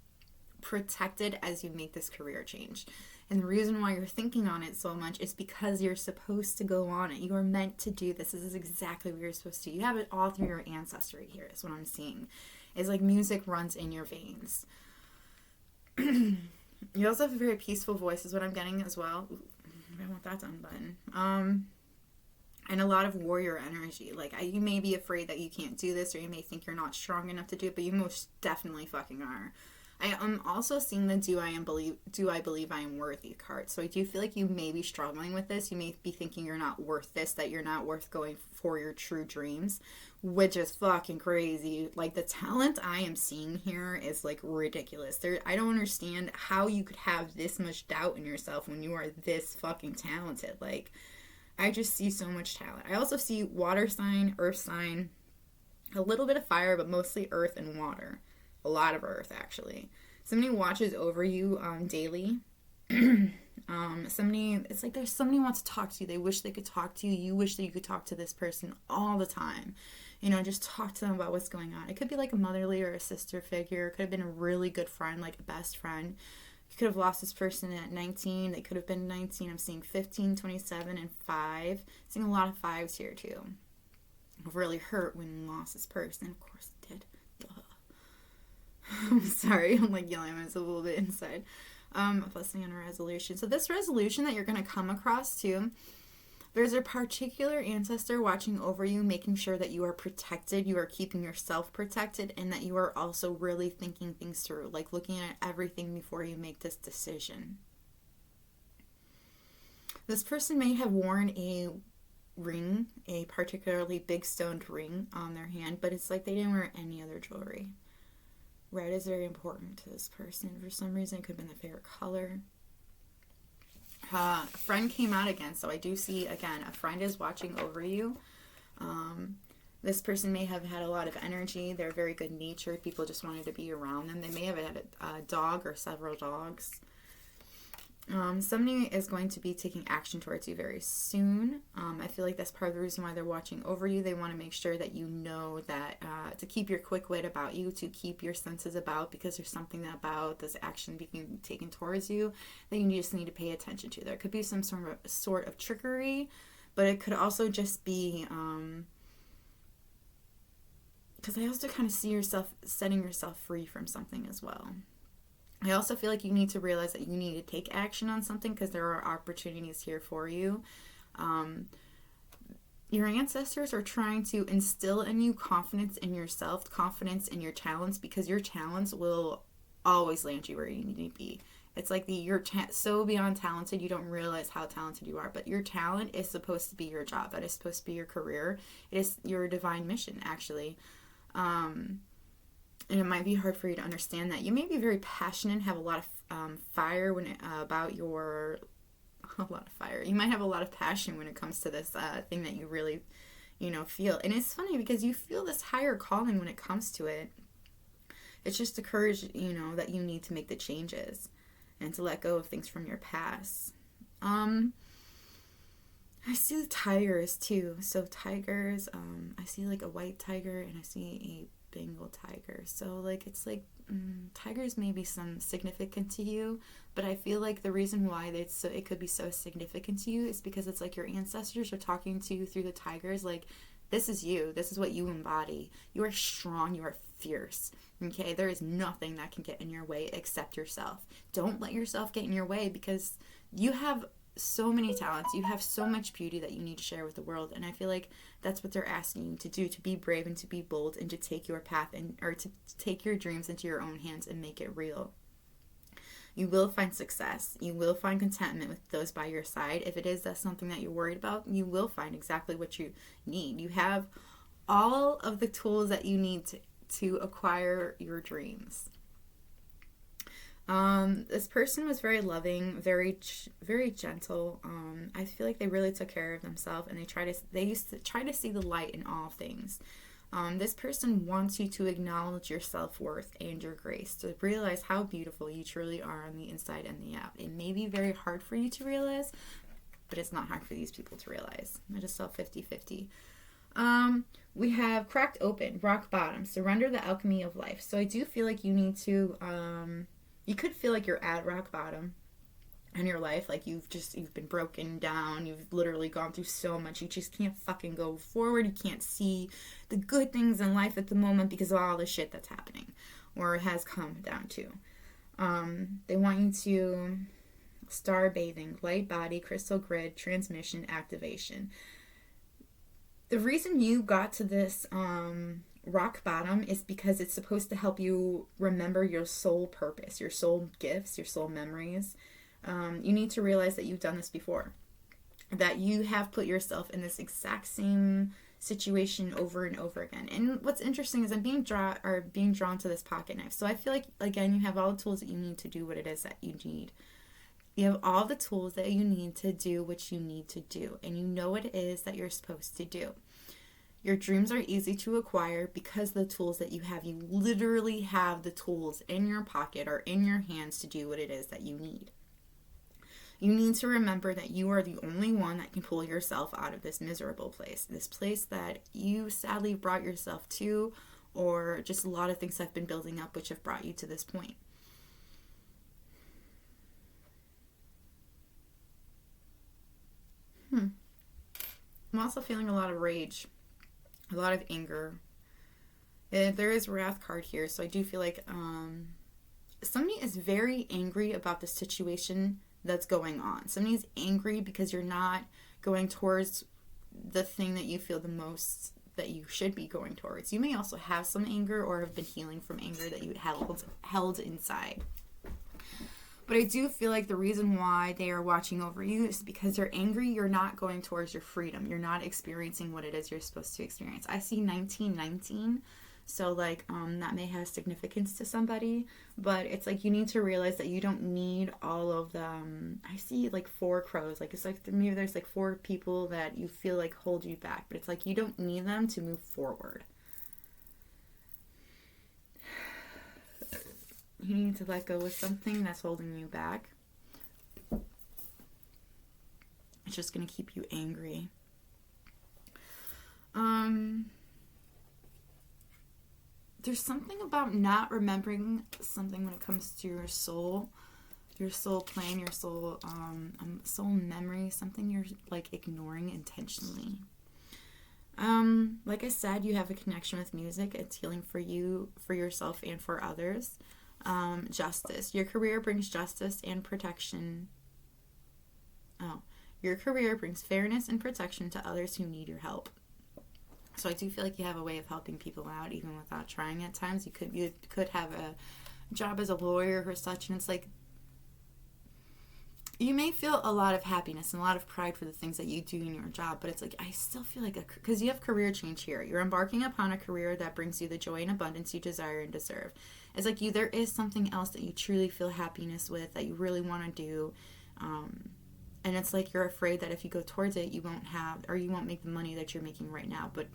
Speaker 1: protected as you make this career change. And the reason why you're thinking on it so much is because you're supposed to go on it. You are meant to do this. This is exactly what you're supposed to do. You have it all through your ancestry here, is what I'm seeing. It's like music runs in your veins. You also have a very peaceful voice, is what I'm getting as well. Ooh, I want that done button. And a lot of warrior energy. Like, you may be afraid that you can't do this, or you may think you're not strong enough to do it, but you most definitely fucking are. I am also seeing the do I believe I am worthy card. So I do feel like you may be struggling with this. You may be thinking you're not worth this, that you're not worth going for your true dreams, which is fucking crazy. Like, the talent I am seeing here is like ridiculous. I don't understand how you could have this much doubt in yourself when you are this fucking talented. Like, I just see so much talent. I also see water sign, earth sign, a little bit of fire, but mostly earth and water. A lot of earth, actually. Somebody watches over you daily. It's like there's somebody who wants to talk to you. They wish they could talk to you. You wish that you could talk to this person all the time. You know, just talk to them about what's going on. It could be like a motherly or a sister figure. It could have been a really good friend, like a best friend. You could have lost this person at 19. They could have been 19. I'm seeing 15, 27, and 5. I'm seeing a lot of 5s here, too. It really hurt when you lost this person. Of course it did. Duh. I'm sorry, I'm like yelling at myself a little bit inside. Blessing on a resolution. So this resolution that you're going to come across too, there's a particular ancestor watching over you, making sure that you are protected, you are keeping yourself protected, and that you are also really thinking things through, like looking at everything before you make this decision. This person may have worn a ring, a particularly big stoned ring on their hand, but it's like they didn't wear any other jewelry. Red is very important to this person. For some reason, it could have been their favorite color. A friend came out again, so I do see, again, a friend is watching over you. This person may have had a lot of energy. They're very good-natured. People just wanted to be around them. They may have had a dog or several dogs. Somebody is going to be taking action towards you very soon. I feel like that's part of the reason why they're watching over you. They want to make sure that you know that to keep your quick wit about you, to keep your senses about, because there's something about this action being taken towards you that you just need to pay attention to. There could be some sort of trickery, but it could also just be because I also kind of see yourself setting yourself free from something as well. I also feel like you need to realize that you need to take action on something because there are opportunities here for you. Your ancestors are trying to instill in you confidence in yourself, confidence in your talents, because your talents will always land you where you need to be. It's like you're so beyond talented, you don't realize how talented you are. But your talent is supposed to be your job. That is supposed to be your career. It is your divine mission, actually. And it might be hard for you to understand that. You may be very passionate, have a lot of fire when about your... A lot of fire. You might have a lot of passion when it comes to this thing that you really, feel. And it's funny because you feel this higher calling when it comes to it. It's just the courage, that you need to make the changes and to let go of things from your past. I see the tigers too. So tigers, I see like a white tiger and I see a Bengal tiger. So it's like tigers may be some significant to you, but I feel like the reason why it could be so significant to you is because it's like your ancestors are talking to you through the tigers. Like, this is you. This is what you embody. You are strong. You are fierce. Okay? There is nothing that can get in your way except yourself. Don't let yourself get in your way because you have so many talents. You have so much beauty that you need to share with the world. And I feel like that's what they're asking you to do, to be brave and to be bold and to take your path or to take your dreams into your own hands and make it real. You will find success. You will find contentment with those by your side. If it is that's something that you're worried about, you will find exactly what you need. You have all of the tools that you need to acquire your dreams. This person was very loving, very, very gentle. I feel like they really took care of themselves, and they used to try to see the light in all things. This person wants you to acknowledge your self-worth and your grace, to realize how beautiful you truly are on the inside and the out. It may be very hard for you to realize, but it's not hard for these people to realize. I just saw 50-50. We have cracked open, rock bottom, surrender the alchemy of life. So I do feel like you need to You could feel like you're at rock bottom in your life, like you've been broken down, you've literally gone through so much, you just can't fucking go forward, you can't see the good things in life at the moment because of all the shit that's happening or has come down to. They want you to star bathing, light body, crystal grid, transmission, activation. The reason you got to this rock bottom is because it's supposed to help you remember your soul purpose, your soul gifts, your soul memories. You need to realize that you've done this before, that you have put yourself in this exact same situation over and over again. And what's interesting is I'm being drawn to this pocket knife. So I feel like, again, you have all the tools that you need to do what it is that you need. You have all the tools that you need to do what you need to do, and you know what it is that you're supposed to do. Your dreams are easy to acquire because the tools that you have, you literally have the tools in your pocket or in your hands to do what it is that you need. You need to remember that you are the only one that can pull yourself out of this miserable place, this place that you sadly brought yourself to, or just a lot of things have been building up which have brought you to this point. I'm also feeling a lot of rage, a lot of anger. There is Wrath card here, so I do feel like somebody is very angry about the situation that's going on. Somebody's angry because you're not going towards the thing that you feel the most that you should be going towards. You may also have some anger or have been healing from anger that you held inside. But I do feel like the reason why they are watching over you is because they're angry. You're not going towards your freedom. You're not experiencing what it is you're supposed to experience. I see 1919. So, like, that may have significance to somebody. But it's like you need to realize that you don't need all of them. I see, like, 4 crows. Like, it's like maybe there's, like, 4 people that you feel like hold you back. But it's like you don't need them to move forward. You need to let go of something that's holding you back. It's just going to keep you angry. There's something about not remembering something when it comes to your soul plan, your soul memory, something you're like ignoring intentionally. Like I said, you have a connection with music. It's healing for you, for yourself, and for others. Justice. Your career brings justice and protection. Your career brings fairness and protection to others who need your help. So I do feel like you have a way of helping people out even without trying at times. You could have a job as a lawyer or such, and it's like you may feel a lot of happiness and a lot of pride for the things that you do in your job, but it's like I still feel like because you have career change here. You're embarking upon a career that brings you the joy and abundance you desire and deserve. It's like there is something else that you truly feel happiness with, that you really want to do, and it's like you're afraid that if you go towards it, you won't make the money that you're making right now, but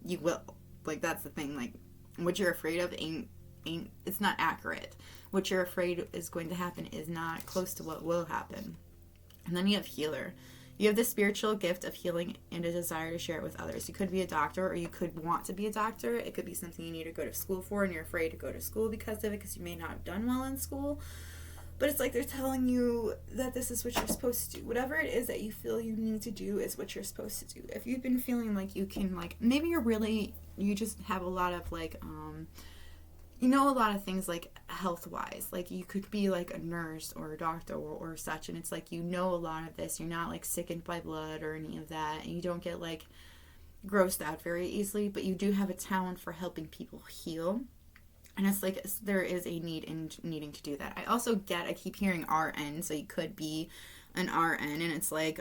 Speaker 1: you will. Like, that's the thing. Like, what you're afraid of ain't it's not accurate. What you're afraid is going to happen is not close to what will happen. And then you have healer. You have the spiritual gift of healing and a desire to share it with others. You could be a doctor, or you could want to be a doctor. It could be something you need to go to school for, and you're afraid to go to school because of it, because you may not have done well in school. But it's like they're telling you that this is what you're supposed to do. Whatever it is that you feel you need to do is what you're supposed to do. If you've been feeling like you can, like, maybe you just have a lot of, like, a lot of things, like, health-wise. Like, you could be, like, a nurse or a doctor or such, and it's like you know a lot of this. You're not, like, sickened by blood or any of that, and you don't get, like, grossed out very easily, but you do have a talent for helping people heal. And it's like there is a need in needing to do that. I keep hearing RN, so you could be an RN, and it's like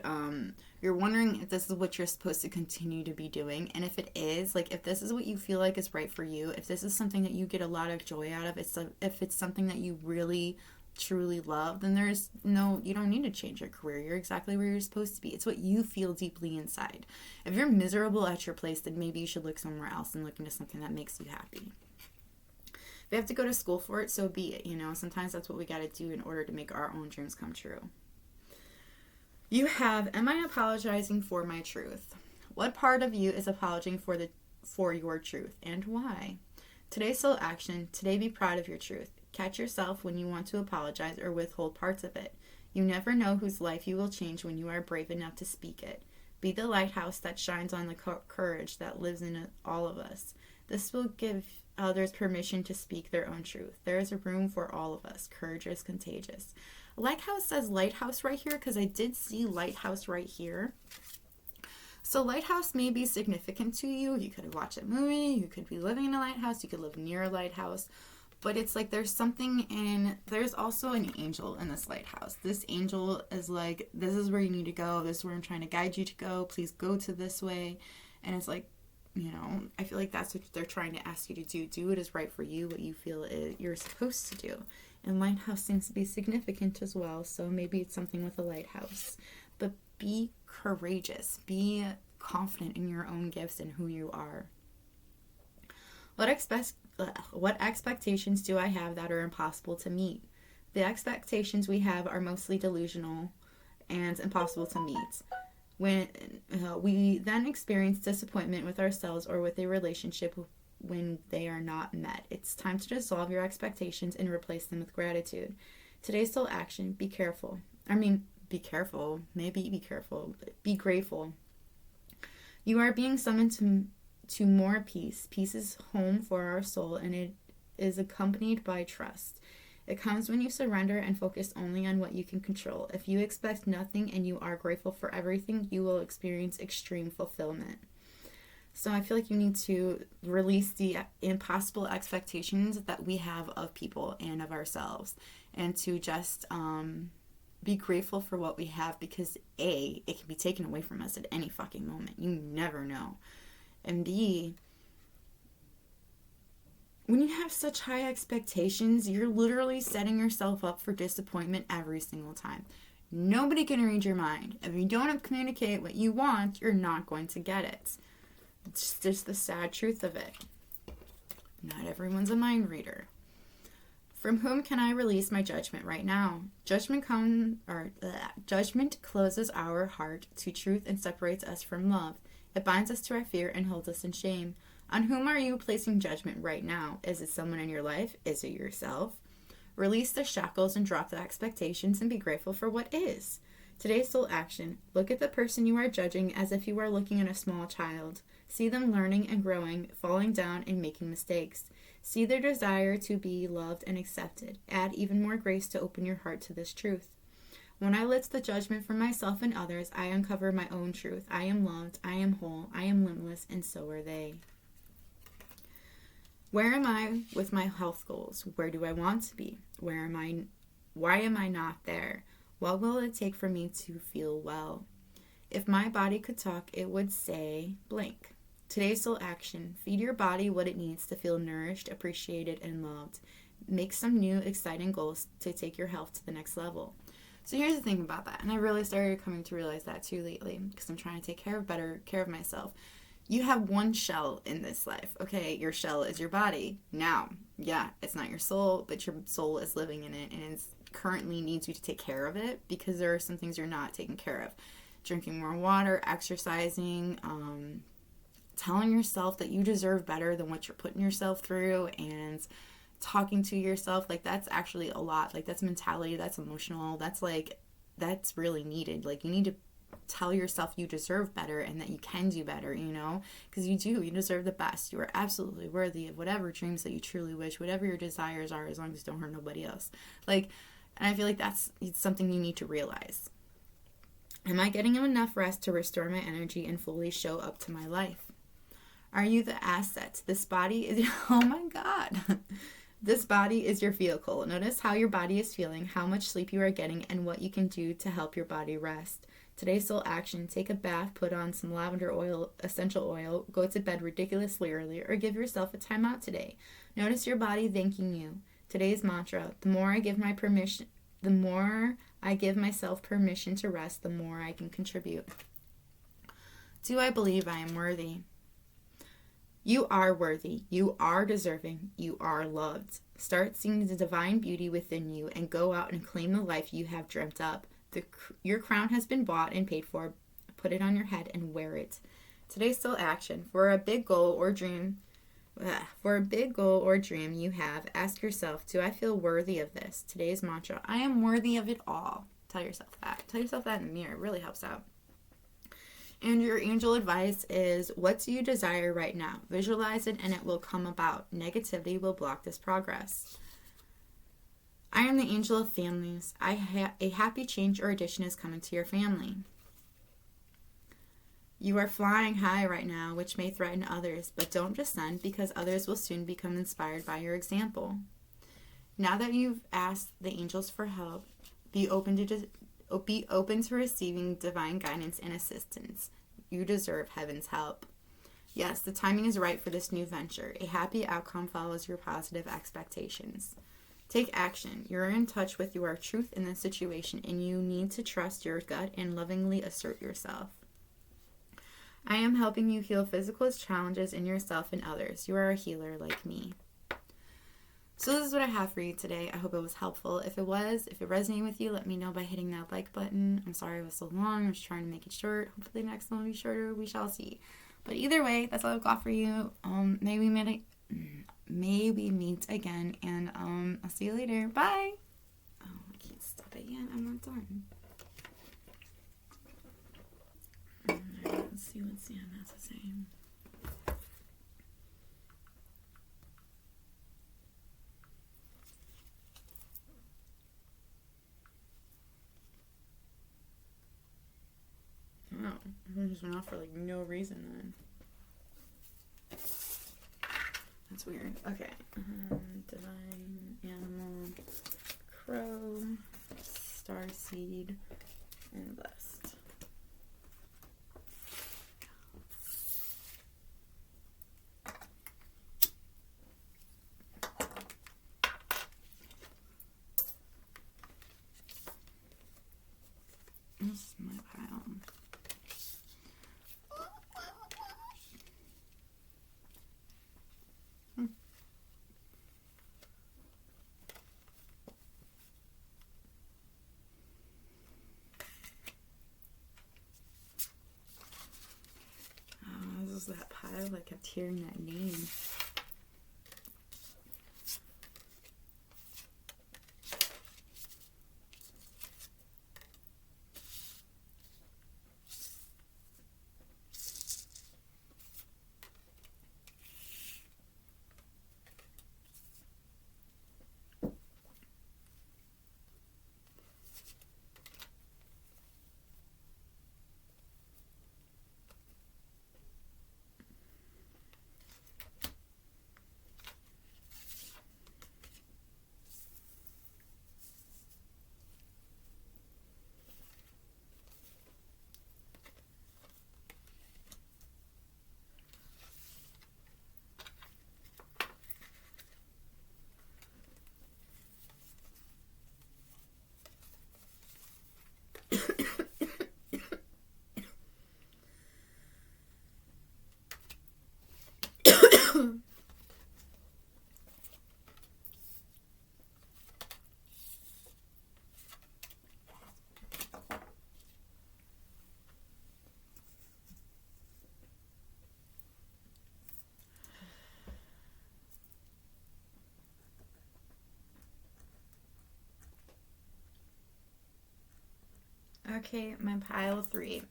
Speaker 1: you're wondering if this is what you're supposed to continue to be doing. And if it is, like, if this is what you feel like is right for you, if this is something that you get a lot of joy out of, if it's something that you really truly love, then you don't need to change your career. You're exactly where you're supposed to be. It's what you feel deeply inside. If you're miserable at your place, then maybe you should look somewhere else and look into something that makes you happy. If you have to go to school for it, so be it. Sometimes that's what we got to do in order to make our own dreams come true. You have, am I apologizing for my truth? What part of you is apologizing for your truth, and why? Today's soul action. Today, be proud of your truth. Catch yourself when you want to apologize or withhold parts of it. You never know whose life you will change when you are brave enough to speak it. Be the lighthouse that shines on the courage that lives in all of us. This will give others permission to speak their own truth. There is a room for all of us. Courage is contagious. I like how it says lighthouse right here because I did see lighthouse right here. So lighthouse may be significant to you. You could watch a movie. You could be living in a lighthouse. You could live near a lighthouse. But it's like there's something there's also an angel in this lighthouse. This angel is like, this is where you need to go. This is where I'm trying to guide you to go. Please go to this way. And it's like, you know, I feel like that's what they're trying to ask you to do. Do what is right for you, what you feel you're supposed to do. And lighthouse seems to be significant as well. So maybe it's something with a lighthouse. But be courageous. Be confident in your own gifts and who you are. What expectations do I have that are impossible to meet? The expectations we have are mostly delusional and impossible to meet. When we then experience disappointment with ourselves or with a relationship when they are not met, it's time to dissolve your expectations and replace them with gratitude. Today's soul action: be careful. Be careful. Maybe be careful. Be grateful. You are being summoned to more peace. Peace is home for our soul, and it is accompanied by trust. It comes when you surrender and focus only on what you can control. If you expect nothing and you are grateful for everything, you will experience extreme fulfillment. So I feel like you need to release the impossible expectations that we have of people and of ourselves, and to just be grateful for what we have, because A, it can be taken away from us at any fucking moment. You never know. And B, when you have such high expectations, you're literally setting yourself up for disappointment every single time. Nobody can read your mind. If you don't communicate what you want, you're not going to get it. It's just the sad truth of it. Not everyone's a mind reader. From whom can I release my judgment right now? Judgment closes our heart to truth and separates us from love. It binds us to our fear and holds us in shame. On whom are you placing judgment right now? Is it someone in your life? Is it yourself? Release the shackles and drop the expectations and be grateful for what is. Today's soul action: look at the person you are judging as if you are looking at a small child. See them learning and growing, falling down and making mistakes. See their desire to be loved and accepted. Add even more grace to open your heart to this truth. When I lift the judgment from myself and others, I uncover my own truth. I am loved, I am whole, I am limitless, and so are they. Where am I with my health goals? Where do I want to be? Why am I not there? What will it take for me to feel well? If my body could talk, it would say blank. Today's soul action: feed your body what it needs to feel nourished, appreciated, and loved. Make some new, exciting goals to take your health to the next level. So here's the thing about that, and I really started coming to realize that too lately, because I'm trying to take better care of myself. You have one shell in this life, okay? Your shell is your body. Now, yeah, it's not your soul, but your soul is living in it, and it currently needs you to take care of it, because there are some things you're not taking care of. Drinking more water, exercising, telling yourself that you deserve better than what you're putting yourself through, and talking to yourself. Like, that's actually a lot. Like, that's mentality, that's emotional, that's really needed. Like, you need to tell yourself you deserve better and that you can do better, you know, because you deserve the best. You are absolutely worthy of whatever dreams that you truly wish, whatever your desires are, as long as you don't hurt nobody else. Like, and I feel like it's something you need to realize. Am I getting enough rest to restore my energy and fully show up to my life? Are you the asset? This body is, oh my God. This body is your vehicle. Notice how your body is feeling, how much sleep you are getting, and what you can do to help your body rest. Today's soul action: take a bath, put on some lavender oil, essential oil, go to bed ridiculously early, or give yourself a timeout today. Notice your body thanking you. Today's mantra: the more I give myself permission to rest, the more I can contribute. Do I believe I am worthy? You are worthy. You are deserving. You are loved. Start seeing the divine beauty within you and go out and claim the life you have dreamt up. Your crown has been bought and paid for. Put it on your head and wear it. Today's soul action: for a big goal or dream For a big goal or dream you have, ask yourself, do I feel worthy of this? Today's mantra, I am worthy of it all. Tell yourself that. Tell yourself that in the mirror. It really helps out. And your angel advice is, what do you desire right now? Visualize it and it will come about. Negativity will block this progress. I am the angel of families. A happy change or addition is coming to your family. You are flying high right now, which may threaten others, but don't descend because others will soon become inspired by your example. Now that you've asked the angels for help, be open to receiving divine guidance and assistance. You deserve heaven's help. Yes, the timing is right for this new venture. A happy outcome follows your positive expectations. Take action. You're in touch with your truth in this situation, and you need to trust your gut and lovingly assert yourself. I am helping you heal physical challenges in yourself and others. You are a healer like me. So this is what I have for you today. I hope it was helpful. If it resonated with you, let me know by hitting that like button. I'm sorry it was so long. I'm just trying to make it short. Hopefully the next one will be shorter. We shall see. But either way, that's all I've got for you. May we meet again, and I'll see you later. Bye. Oh, I can't stop it yet. I'm not done. Alright, let's see what Sam has to say. Oh, everyone just went off for like no reason then. That's weird. Okay. Divine animal, crow, starseed, and blessed. This is my pile. This is that pile. I kept hearing that name. Okay, my pile 3.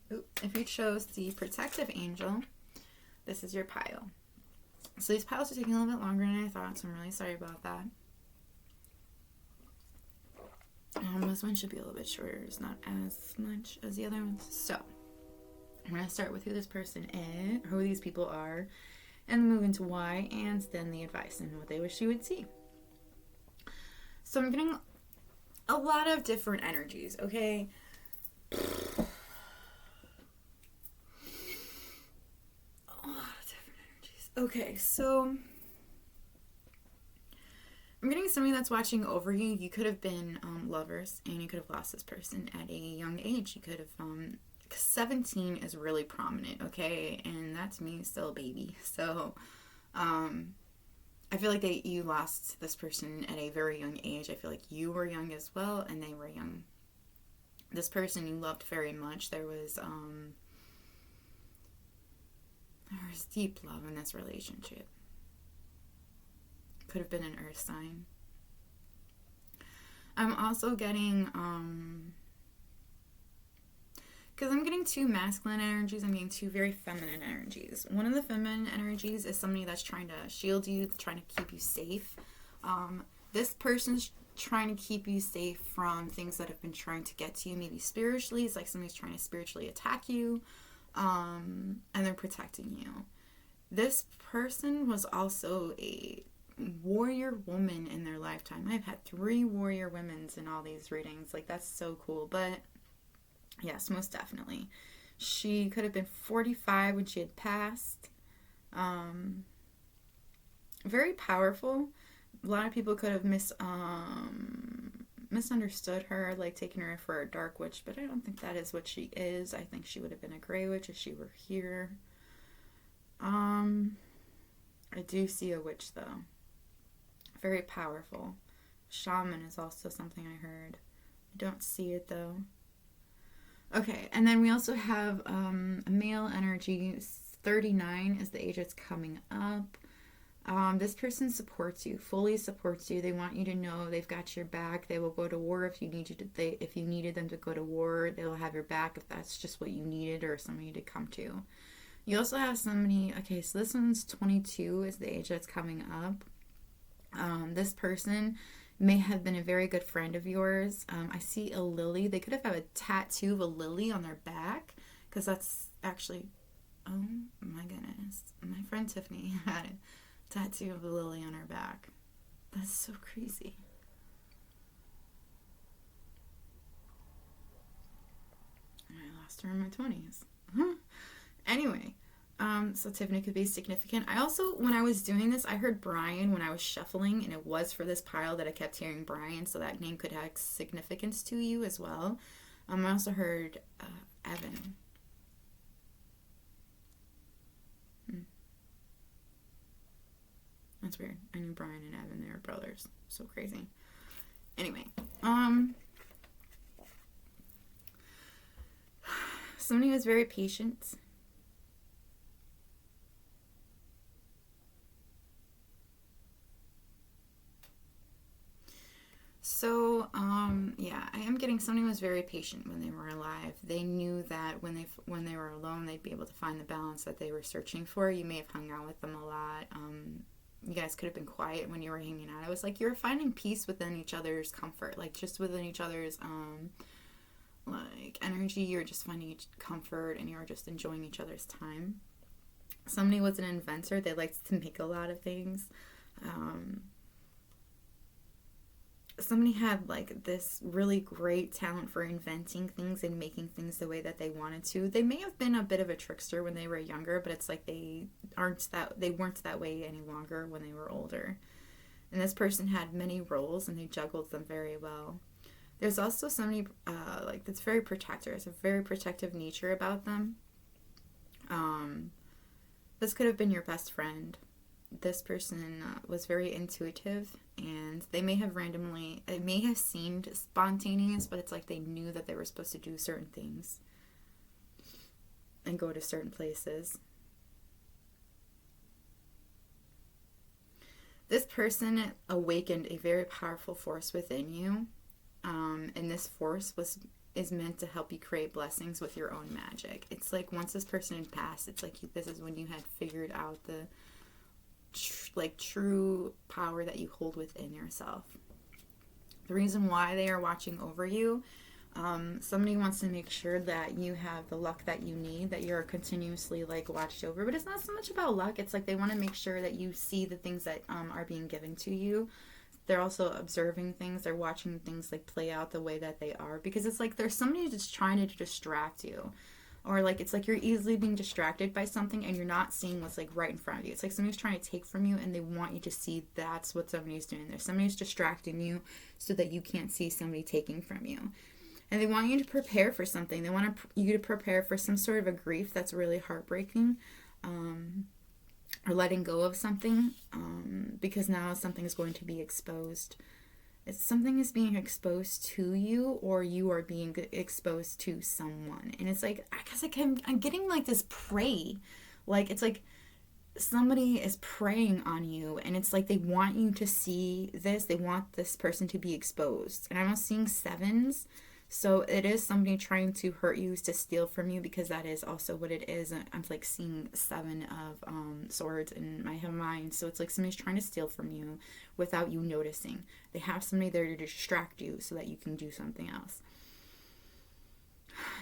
Speaker 1: If you chose the protective angel, this is your pile. So these piles are taking a little bit longer than I thought, so I'm really sorry about that. This one should be a little bit shorter. It's not as much as the other ones. So I'm going to start with who this person is, who these people are, and move into why, and then the advice and what they wish you would see. So I'm getting a lot of different energies, okay? A lot of different energies. Okay, so I'm getting somebody that's watching over you. You could have been lovers, and you could have lost this person at a young age. You could have 17 is really prominent, okay? And that's me still a baby. So I feel like you lost this person at a very young age. I feel like you were young as well, and they were young. This person you loved very much. There was deep love in this relationship. could have been an earth sign. I'm also getting, because I'm getting two masculine energies, I'm getting two very feminine energies. One of the feminine energies is somebody that's trying to shield you, trying to keep you safe. This person's trying to keep you safe from things that have been trying to get to you, maybe spiritually. It's like somebody's trying to spiritually attack you, and they're protecting you. This person was also a warrior woman in their lifetime. I've had 3 warrior women in all these readings. Like, that's so cool. But yes, most definitely. She could have been 45 when she had passed. Very powerful. A lot of people could have misunderstood her, like taking her for a dark witch, but I don't think that is what she is. I think she would have been a gray witch if she were here. I do see a witch, though. Very powerful. Shaman is also something I heard. I don't see it, though. Okay, and then we also have a male energy. 39 is the age it's coming up. This person supports you, fully supports you. They want you to know they've got your back. They will go to war if you if you needed them to go to war. They'll have your back if that's just what you needed or somebody to come to. You also have somebody. Okay, so this one's 22 is the age that's coming up. This person may have been a very good friend of yours. I see a lily. They could have had a tattoo of a lily on their back, because that's actually, oh my goodness, my friend Tiffany had a tattoo of a lily on her back. That's so crazy. I lost her in my 20s. Anyway, so Tiffany could be significant. I also, when I was doing this, I heard Brian when I was shuffling, and it was for this pile that I kept hearing Brian, so that name could have significance to you as well. I also heard Evan. That's weird. I knew Brian and Evan, they were brothers. So crazy. Anyway, somebody was very patient. So, yeah, I am getting somebody was very patient when they were alive. They knew that when they were alone, they'd be able to find the balance that they were searching for. You may have hung out with them a lot. You guys could have been quiet when you were hanging out. I was like, you're finding peace within each other's comfort, like just within each other's like energy. You're just finding comfort, and you're just enjoying each other's time. Somebody was an inventor. They liked to make a lot of things. Somebody had like this really great talent for inventing things and making things the way that they wanted to. They may have been a bit of a trickster when they were younger, but it's like they weren't that way any longer when they were older. And this person had many roles, and they juggled them very well. There's also somebody like that's very protector. It's a very protective nature about them. This could have been your best friend. This person was very intuitive, and they may have it may have seemed spontaneous, but it's like they knew that they were supposed to do certain things and go to certain places. This person awakened a very powerful force within you, and this force is meant to help you create blessings with your own magic. It's like once this person had passed, it's like this is when you had figured out the true power that you hold within yourself. The reason why they are watching over you, somebody wants to make sure that you have the luck that you need, that you're continuously like watched over. But it's not so much about luck. It's like they want to make sure that you see the things that are being given to you. They're also observing things. They're watching things like play out the way that they are, because it's like there's somebody just trying to distract you. Or like it's like you're easily being distracted by something, and you're not seeing what's like right in front of you. It's like somebody's trying to take from you, and they want you to see that's what somebody's doing there. Somebody's distracting you so that you can't see somebody taking from you. And they want you to prepare for something. They want you to prepare for some sort of a grief that's really heartbreaking, or letting go of something, because now something is going to be exposed. It's something is being exposed to you, or you are being exposed to someone. And it's like, I guess I'm getting like this prey. Like, it's like somebody is preying on you, and it's like they want you to see this. They want this person to be exposed. And I'm seeing sevens. So it is somebody trying to hurt you, to steal from you, because that is also what it is. I'm like seeing 7 of swords in my mind. So it's like somebody's trying to steal from you without you noticing. They have somebody there to distract you so that you can do something else.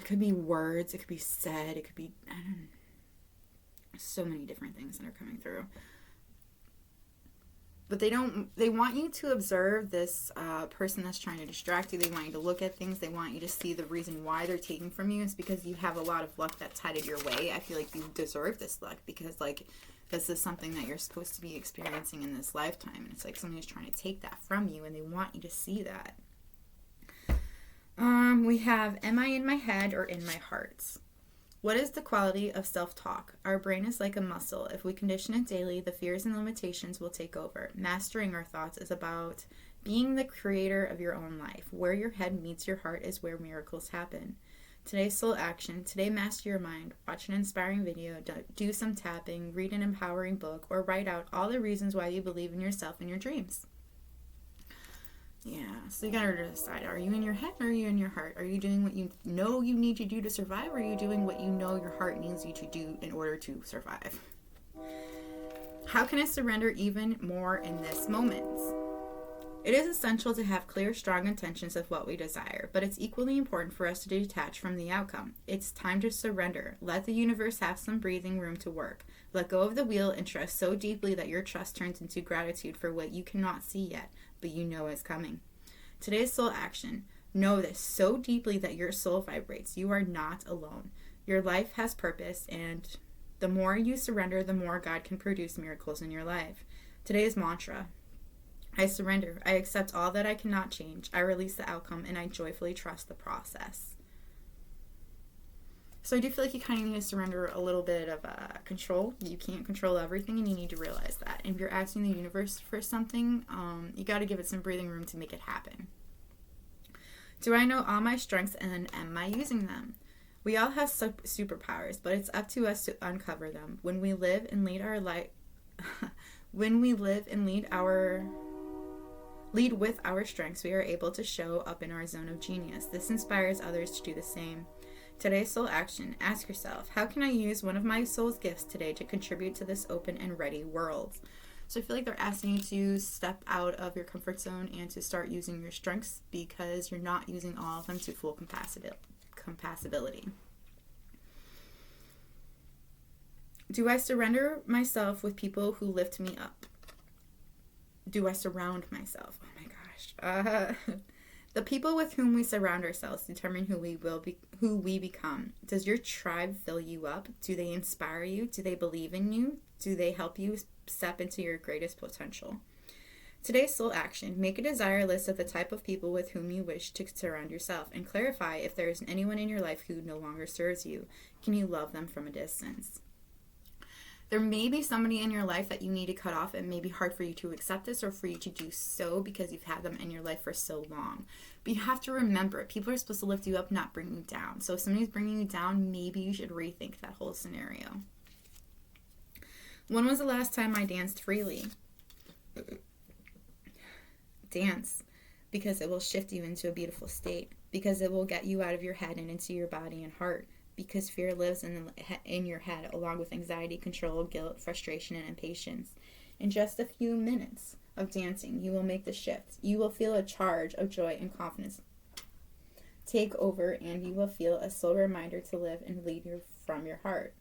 Speaker 1: It could be words. It could be said. It could be, I don't know. So many different things that are coming through. But they want you to observe this person that's trying to distract you. They want you to look at things. They want you to see the reason why they're taking from you. It's because you have a lot of luck that's headed your way. I feel like you deserve this luck, because like this is something that you're supposed to be experiencing in this lifetime. And it's like somebody's trying to take that from you, and they want you to see that. We have, am I in my head or in my heart? What is the quality of self-talk? Our brain is like a muscle. If we condition it daily, the fears and limitations will take over. Mastering our thoughts is about being the creator of your own life. Where your head meets your heart is where miracles happen. Today's soul action. Today, master your mind. Watch an inspiring video, do some tapping, read an empowering book, or write out all the reasons why you believe in yourself and your dreams. Yeah, so you gotta decide, are you in your head or are you in your heart? Are you doing what you know you need to do to survive, or are you doing what you know your heart needs you to do in order to survive? How can I surrender even more in this moment? It is essential to have clear, strong intentions of what we desire, but it's equally important for us to detach from the outcome. It's time to surrender. Let the universe have some breathing room to work. Let go of the wheel and trust so deeply that your trust turns into gratitude for what you cannot see yet, but you know is coming. Today's soul action. Know this so deeply that your soul vibrates. You are not alone. Your life has purpose, and the more you surrender, the more God can produce miracles in your life. Today's mantra. I surrender. I accept all that I cannot change. I release the outcome, and I joyfully trust the process. So I do feel like you kind of need to surrender a little bit of control. You can't control everything, and you need to realize that. And if you're asking the universe for something, you got to give it some breathing room to make it happen. Do I know all my strengths, and am I using them? We all have superpowers, but it's up to us to uncover them. When we live and lead our life, lead with our strengths, we are able to show up in our zone of genius. This inspires others to do the same. Today's soul action. Ask yourself, how can I use one of my soul's gifts today to contribute to this open and ready world? So I feel like they're asking you to step out of your comfort zone and to start using your strengths, because you're not using all of them to full compatibility. Do I surrender myself with people who lift me up? Do I surround myself? Oh my gosh. The people with whom we surround ourselves determine who we become. Does your tribe fill you up? Do they inspire you? Do they believe in you? Do they help you step into your greatest potential? Today's soul action. Make a desire list of the type of people with whom you wish to surround yourself, and clarify if there is anyone in your life who no longer serves you. Can you love them from a distance? There may be somebody in your life that you need to cut off. It may be hard for you to accept this, or for you to do so, because you've had them in your life for so long. But you have to remember, people are supposed to lift you up, not bring you down. So if somebody's bringing you down, maybe you should rethink that whole scenario. When was the last time I danced freely? Dance, because it will shift you into a beautiful state, because it will get you out of your head and into your body and heart. Because fear lives in your head, along with anxiety, control, guilt, frustration, and impatience. In just a few minutes of dancing, you will make the shift. You will feel a charge of joy and confidence take over, and you will feel a soul reminder to live and lead from your heart.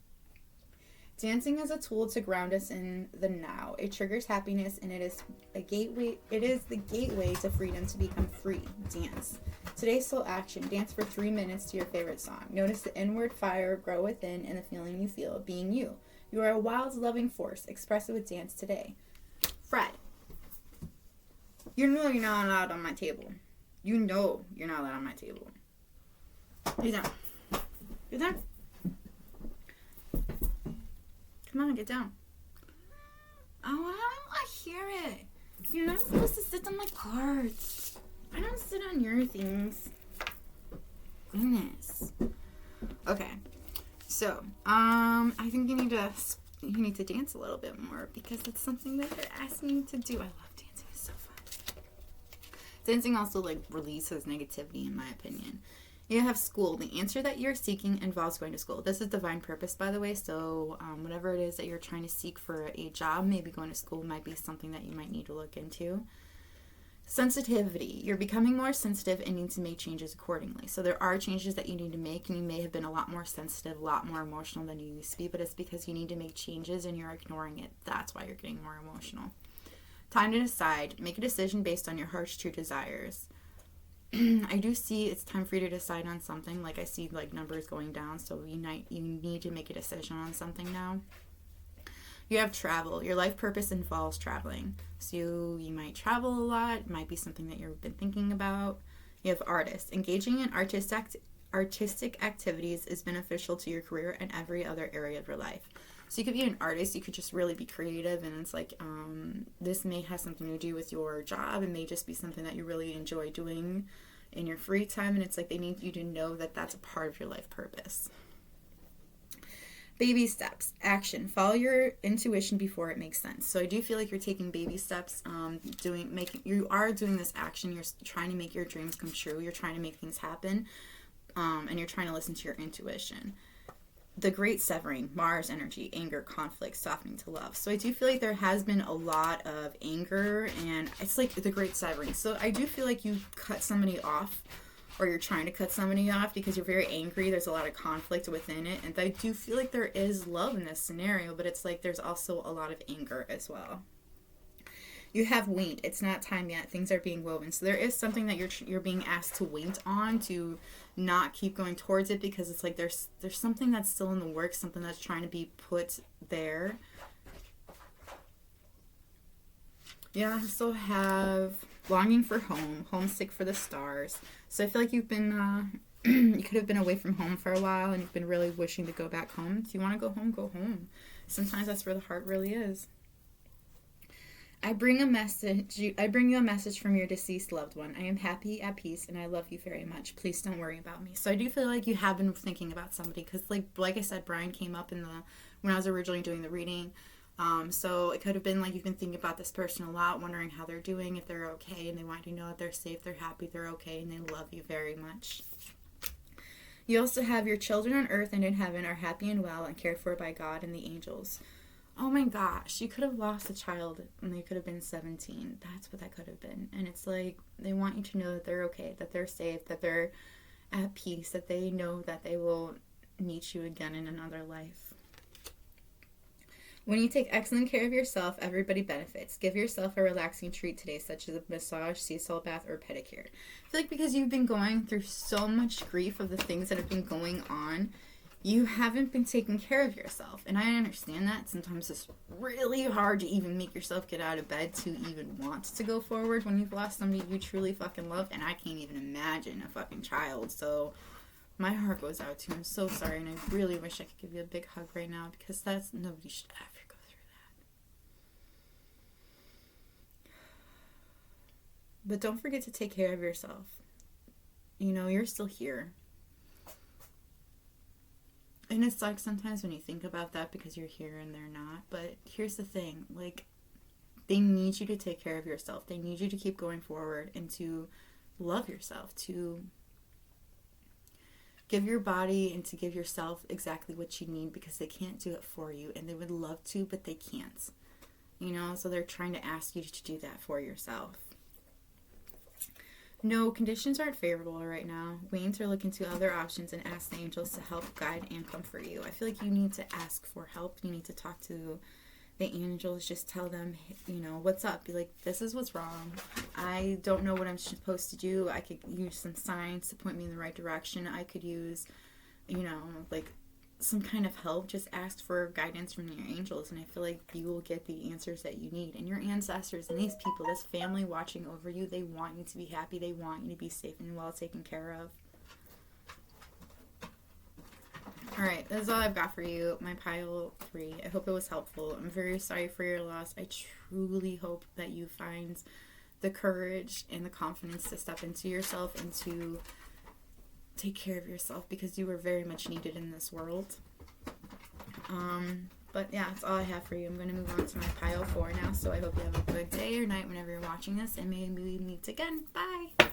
Speaker 1: Dancing is a tool to ground us in the now. It triggers happiness, and it is the gateway to freedom, to become free. Dance. Today's soul action. Dance for 3 minutes to your favorite song. Notice the inward fire grow within and the feeling you feel being you. You are a wild, loving force. Express it with dance today. Fred, you know you're not allowed on my table. You know you're not allowed on my table. Get down. Get down. Come on, get down. Oh, I hear it. You're not supposed to sit on my cards. I don't sit on your things. Goodness. Okay. So, I think you need to you need to dance a little bit more because it's something that they're asking you to do. I love dancing. It's so fun. Dancing also like releases negativity, in my opinion. You have school. The answer that you're seeking involves going to school. This is divine purpose, by the way. So whatever it is that you're trying to seek for a job, maybe going to school might be something that you might need to look into. Sensitivity. You're becoming more sensitive and need to make changes accordingly. So there are changes that you need to make, and you may have been a lot more sensitive, a lot more emotional than you used to be, but it's because you need to make changes and you're ignoring it. That's why you're getting more emotional. Time to decide. Make a decision based on your heart's true desires. I do see it's time for you to decide on something. Like I see like numbers going down, so you need to make a decision on something now. You have travel. Your life purpose involves traveling. So you might travel a lot. It might be something that you've been thinking about. You have artists. Engaging in artistic activities is beneficial to your career and every other area of your life. So you could be an artist. You could just really be creative, and it's like this may have something to do with your job. It may just be something that you really enjoy doing in your free time, and it's like they need you to know that that's a part of your life purpose. Baby steps. Action. Follow your intuition before it makes sense. So I do feel like you're taking baby steps. You are doing this action. You're trying to make your dreams come true. You're trying to make things happen, and you're trying to listen to your intuition. The great severing, Mars energy, anger, conflict, softening to love. So I do feel like there has been a lot of anger, and it's like the great severing. So I do feel like you cut somebody off, or you're trying to cut somebody off because you're very angry. There's a lot of conflict within it, and I do feel like there is love in this scenario, but it's like there's also a lot of anger as well. You have wait. It's not time yet. Things are being woven. So there is something that you're being asked to wait on, to not keep going towards it, because it's like there's something that's still in the works, something that's trying to be put there. You also have longing for home, homesick for the stars. So I feel like you've been you could have been away from home for a while, and you've been really wishing to go back home. If you want to go home, go home. Sometimes that's where the heart really is. I bring you a message from your deceased loved one. I am happy, at peace, and I love you very much. Please don't worry about me. So I do feel like you have been thinking about somebody, because like I said, Brian came up when I was originally doing the reading. So it could have been like you've been thinking about this person a lot, wondering how they're doing, if they're okay, and they want you to know that they're safe, they're happy, they're okay, and they love you very much. You also have your children on earth and in heaven are happy and well and cared for by God and the angels. Oh my gosh, you could have lost a child and they could have been 17. That's what that could have been. And it's like they want you to know that they're okay, that they're safe, that they're at peace, that they know that they will meet you again in another life. When you take excellent care of yourself, everybody benefits. Give yourself a relaxing treat today, such as a massage, sea salt bath, or pedicure. I feel like because you've been going through so much grief of the things that have been going on, you haven't been taking care of yourself. And I understand that. Sometimes it's really hard to even make yourself get out of bed to even want to go forward when you've lost somebody you truly fucking love. And I can't even imagine a fucking child. So my heart goes out to you. I'm so sorry. And I really wish I could give you a big hug right now, because nobody should ever go through that. But don't forget to take care of yourself. You know, you're still here. And it sucks sometimes when you think about that, because you're here and they're not. But here's the thing. Like, they need you to take care of yourself. They need you to keep going forward and to love yourself. To give your body and to give yourself exactly what you need, because they can't do it for you. And they would love to, but they can't. You know, so they're trying to ask you to do that for yourself. No, conditions aren't favorable right now. Wait to look into other options and ask the angels to help, guide, and comfort you. I feel like you need to ask for help. You need to talk to the angels. Just tell them, you know, what's up. Be like, this is what's wrong. I don't know what I'm supposed to do. I could use some signs to point me in the right direction. I could use, you know, like some kind of help. Just ask for guidance from your angels, and I feel like you will get the answers that you need. And your ancestors and these people, this family watching over you, they want you to be happy. They want you to be safe and well taken care of. Alright, that's all I've got for you, my pile 3. I hope it was helpful. I'm very sorry for your loss. I truly hope that you find the courage and the confidence to step into yourself and to take care of yourself, because you are very much needed in this world. But yeah, that's all I have for you. I'm going to move on to my pile 4 now. So I hope you have a good day or night whenever you're watching this. And maybe we meet again. Bye.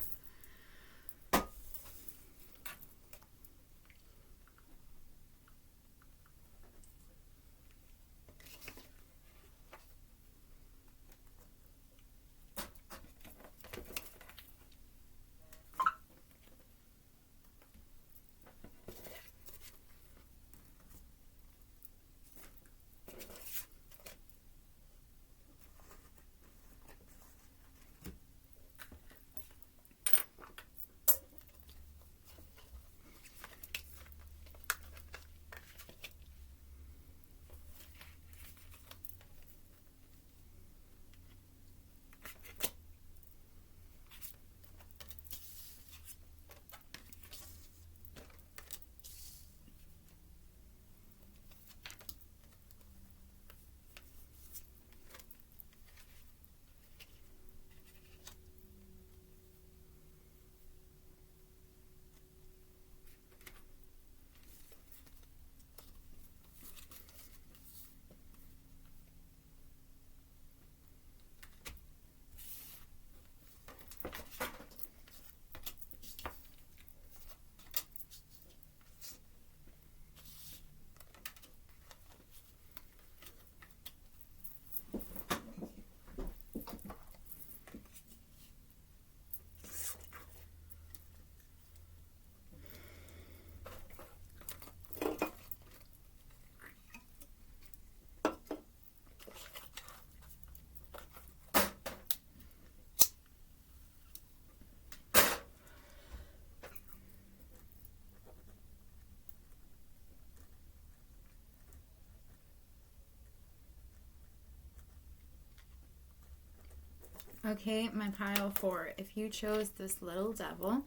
Speaker 1: Okay, my pile 4. If you chose this Lil Devil,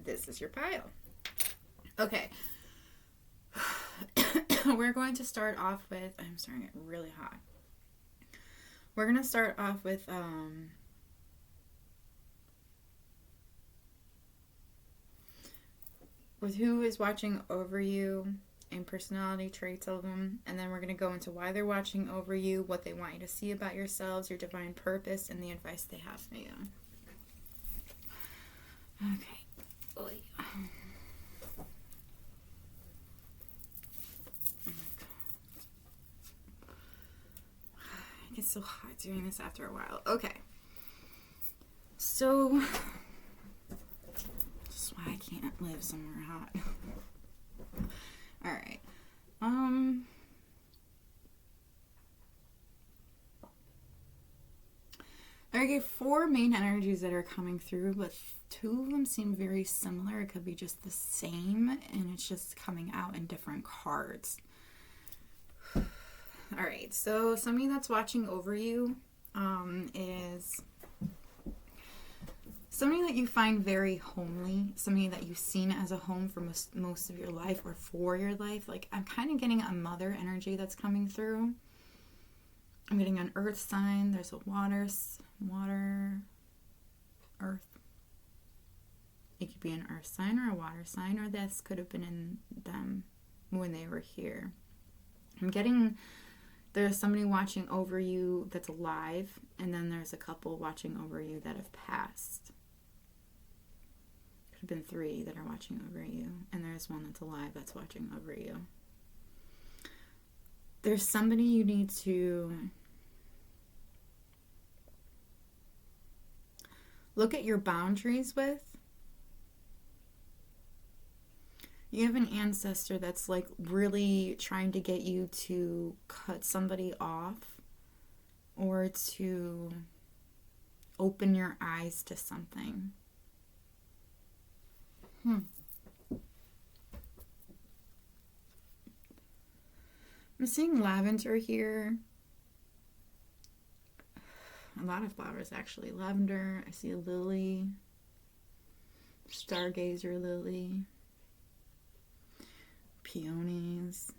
Speaker 1: this is your pile. Okay. We're going to start off with, I'm starting to get really hot. We're going to start off with, who is watching over you and personality traits of them, and then we're going to go into why they're watching over you, what they want you to see about yourselves, your divine purpose, and the advice they have for you. Okay. Oh, yeah. It gets so hot doing this after a while. Okay. So, that's why I can't live somewhere hot. Alright. I gave 4 main energies that are coming through, but 2 of them seem very similar. It could be just the same, and it's just coming out in different cards. Alright, so somebody that's watching over you is somebody that you find very homely, somebody that you've seen as a home for most of your life or for your life. Like, I'm kind of getting a mother energy that's coming through. I'm getting an earth sign. There's a water, earth. It could be an earth sign or a water sign, or this could have been in them when they were here. I'm getting there's somebody watching over you that's alive, and then there's a couple watching over you that have passed. Could have been 3 that are watching over you, and there's one that's alive that's watching over you. There's somebody you need to look at your boundaries with. You have an ancestor that's like really trying to get you to cut somebody off or to open your eyes to something. I'm seeing lavender here. A lot of flowers, actually. Lavender. I see a lily. Stargazer lily. Peonies.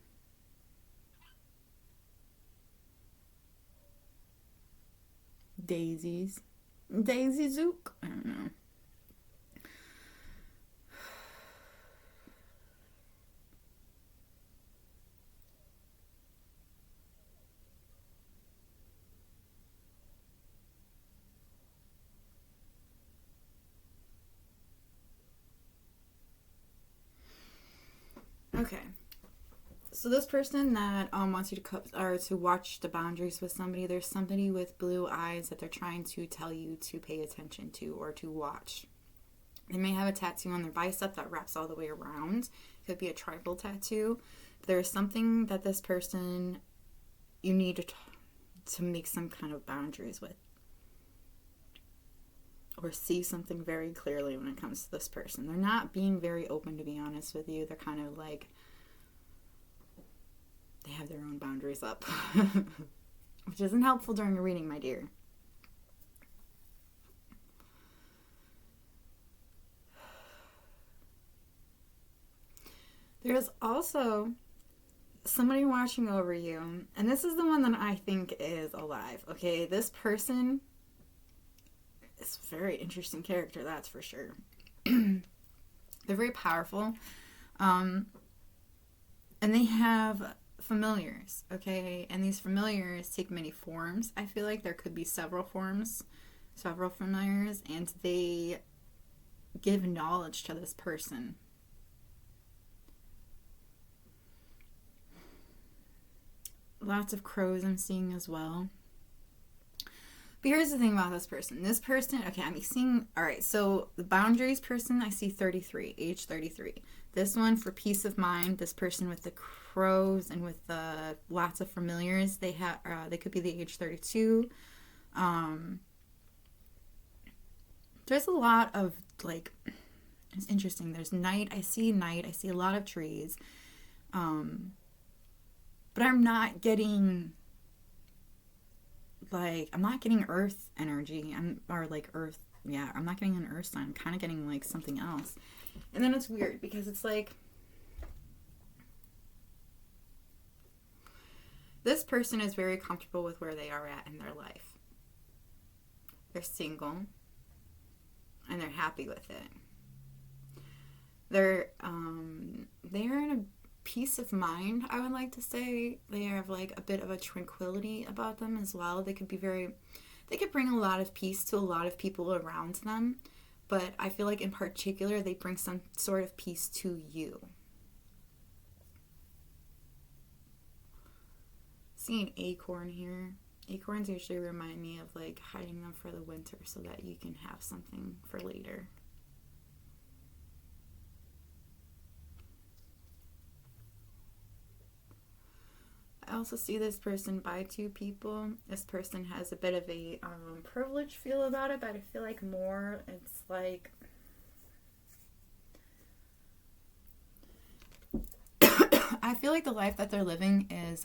Speaker 1: Daisies. Daisy Zook. I don't know. Okay. So this person that wants you to watch the boundaries with somebody, there's somebody with blue eyes that they're trying to tell you to pay attention to or to watch. They may have a tattoo on their bicep that wraps all the way around. It could be a tribal tattoo. There's something that this person you need to make some kind of boundaries with. Or see something very clearly when it comes to this person. They're not being very open, to be honest with you. They're kind of like, they have their own boundaries up. Which isn't helpful during a reading, my dear. There's also somebody watching over you. And this is the one that I think is alive. Okay, this person is a very interesting character, that's for sure. They're very powerful. And they have familiars, okay? And these familiars take many forms. I feel like there could be several forms, several familiars, and they give knowledge to this person. Lots of crows I'm seeing as well. But here's the thing about this person. This person, okay, I'm seeing, all right, so the boundaries person, I see 33, age 33. This one, for peace of mind, this person with the crows and with lots of familiars, they could be the age 32. There's a lot of, like, it's interesting. There's night. I see a lot of trees. But I'm not getting... I'm not getting earth energy. I'm not getting an earth sign. I'm kind of getting, like, something else. And then it's weird because it's like, this person is very comfortable with where they are at in their life. They're single, and they're happy with it. They're in a peace of mind, I would like to say. They have like a bit of a tranquility about them as well. They could bring a lot of peace to a lot of people around them, but I feel like in particular they bring some sort of peace to you. See an acorn here. Acorns usually remind me of like hiding them for the winter so that you can have something for later. I also see this person by two people. This person has a bit of a privileged feel about it, but I feel like more it's like I feel like the life that they're living is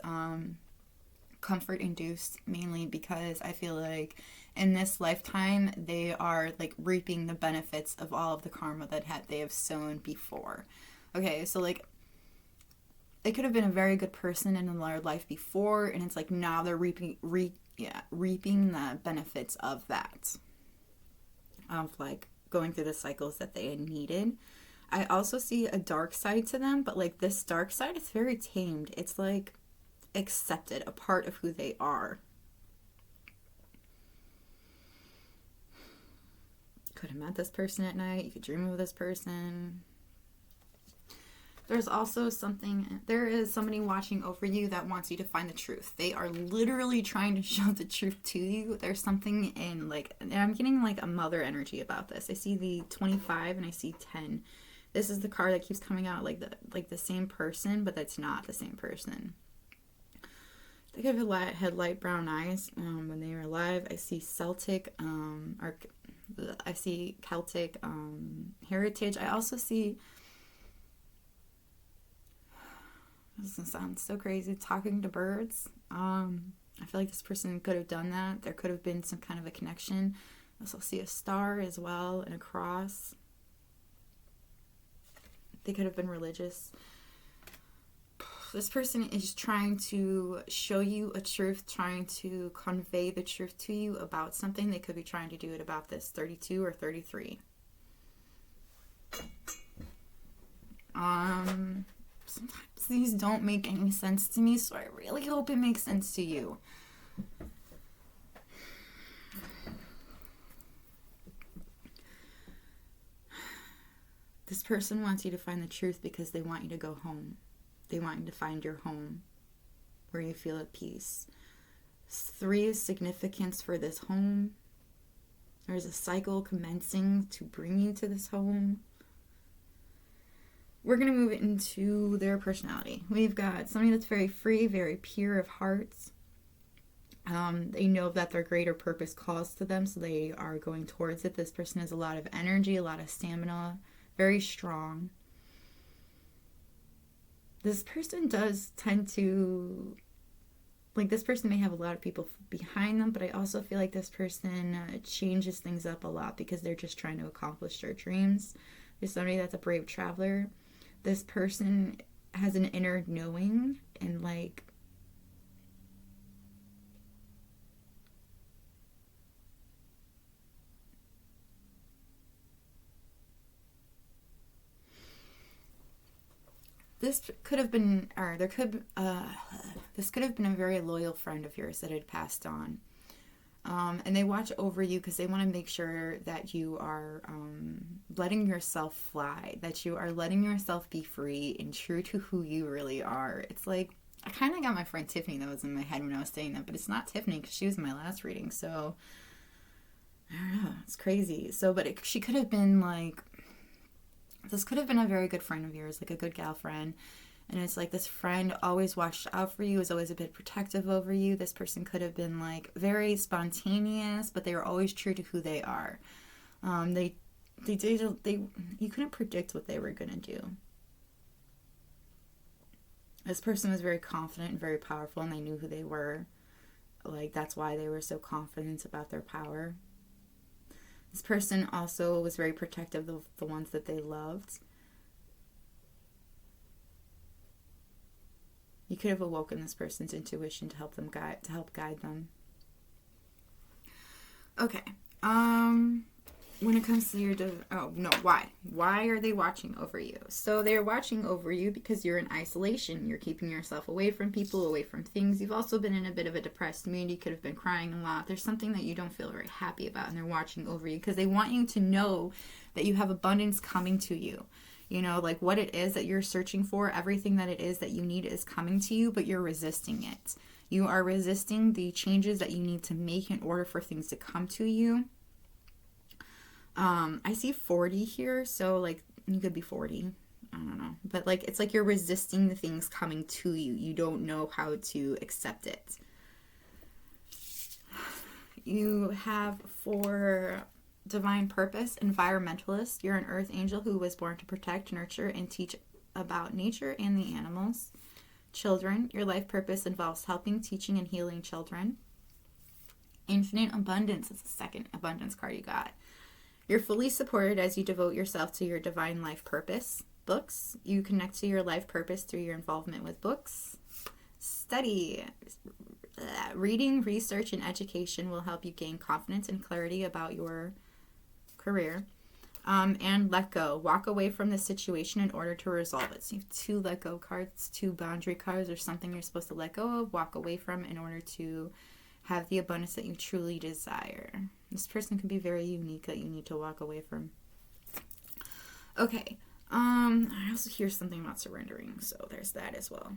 Speaker 1: comfort induced, mainly because I feel like in this lifetime they are like reaping the benefits of all of the karma that they have sown before. Okay, so like they could have been a very good person in their life before, and it's like now they're reaping the benefits of that, of like going through the cycles that they had needed. I also see a dark side to them, but like this dark side is very tamed. It's like accepted, a part of who they are. Could have met this person at night. You could dream of this person. There is somebody watching over you that wants you to find the truth. They are literally trying to show the truth to you. There's something in and I'm getting like a mother energy about this. I see the 25 and I see 10. This is the card that keeps coming out like the same person, but that's not the same person. They could have had light brown eyes when they were alive. I see Celtic, I see Celtic heritage. I also see, this sounds so crazy, talking to birds. I feel like this person could have done that. There could have been some kind of a connection. I also see a star as well and a cross. They could have been religious. This person is trying to show you a truth, trying to convey the truth to you about something. They could be trying to do it about this 32 or 33. Sometimes these don't make any sense to me, so I really hope it makes sense to you. This person wants you to find the truth because they want you to go home. They want you to find your home where you feel at peace. 3 is significance for this home. There's a cycle commencing to bring you to this home. We're going to move into their personality. We've got somebody that's very free, very pure of heart. They know that their greater purpose calls to them, so they are going towards it. This person has a lot of energy, a lot of stamina, very strong. This person does tend to, like, this person may have a lot of people behind them, but I also feel like this person changes things up a lot because they're just trying to accomplish their dreams. There's somebody that's a brave traveler. This person has an inner knowing and, like, this could have been a very loyal friend of yours that had passed on. And they watch over you because they want to make sure that you are letting yourself fly, that you are letting yourself be free and true to who you really are. It's like, I kind of got my friend Tiffany that was in my head when I was saying that, but it's not Tiffany because she was in my last reading. So, I don't know. It's crazy. So, but she could have been like, this could have been a very good friend of yours, like a good gal friend. And it's like this friend always watched out for you, was always a bit protective over you. This person could have been like very spontaneous, but they were always true to who they are. You couldn't predict what they were going to do. This person was very confident and very powerful, and they knew who they were. Like, that's why they were so confident about their power. This person also was very protective of the ones that they loved. You could have awoken this person's intuition to help guide them. Okay. When it comes to why are they watching over you? So they're watching over you because you're in isolation. You're keeping yourself away from people, away from things. You've also been in a bit of a depressed mood. You could have been crying a lot. There's something that you don't feel very happy about, and they're watching over you because they want you to know that you have abundance coming to you. You know, like what it is that you're searching for, everything that it is that you need is coming to you, but you're resisting it. You are resisting the changes that you need to make in order for things to come to you. I see 40 here, so like you could be 40. I don't know. But like it's like you're resisting the things coming to you. You don't know how to accept it. You have 4 divine purpose, environmentalist. You're an earth angel who was born to protect, nurture, and teach about nature and the animals. Children. Your life purpose involves helping, teaching, and healing children. Infinite abundance is the second abundance card you got. You're fully supported as you devote yourself to your divine life purpose. Books. You connect to your life purpose through your involvement with books. Study. Reading, research, and education will help you gain confidence and clarity about your career. And let go. Walk away from the situation in order to resolve it. So you have 2 let go cards, 2 boundary cards, or something you're supposed to let go of, walk away from in order to have the abundance that you truly desire. This person can be very unique that you need to walk away from. Okay. I also hear something about surrendering, so there's that as well.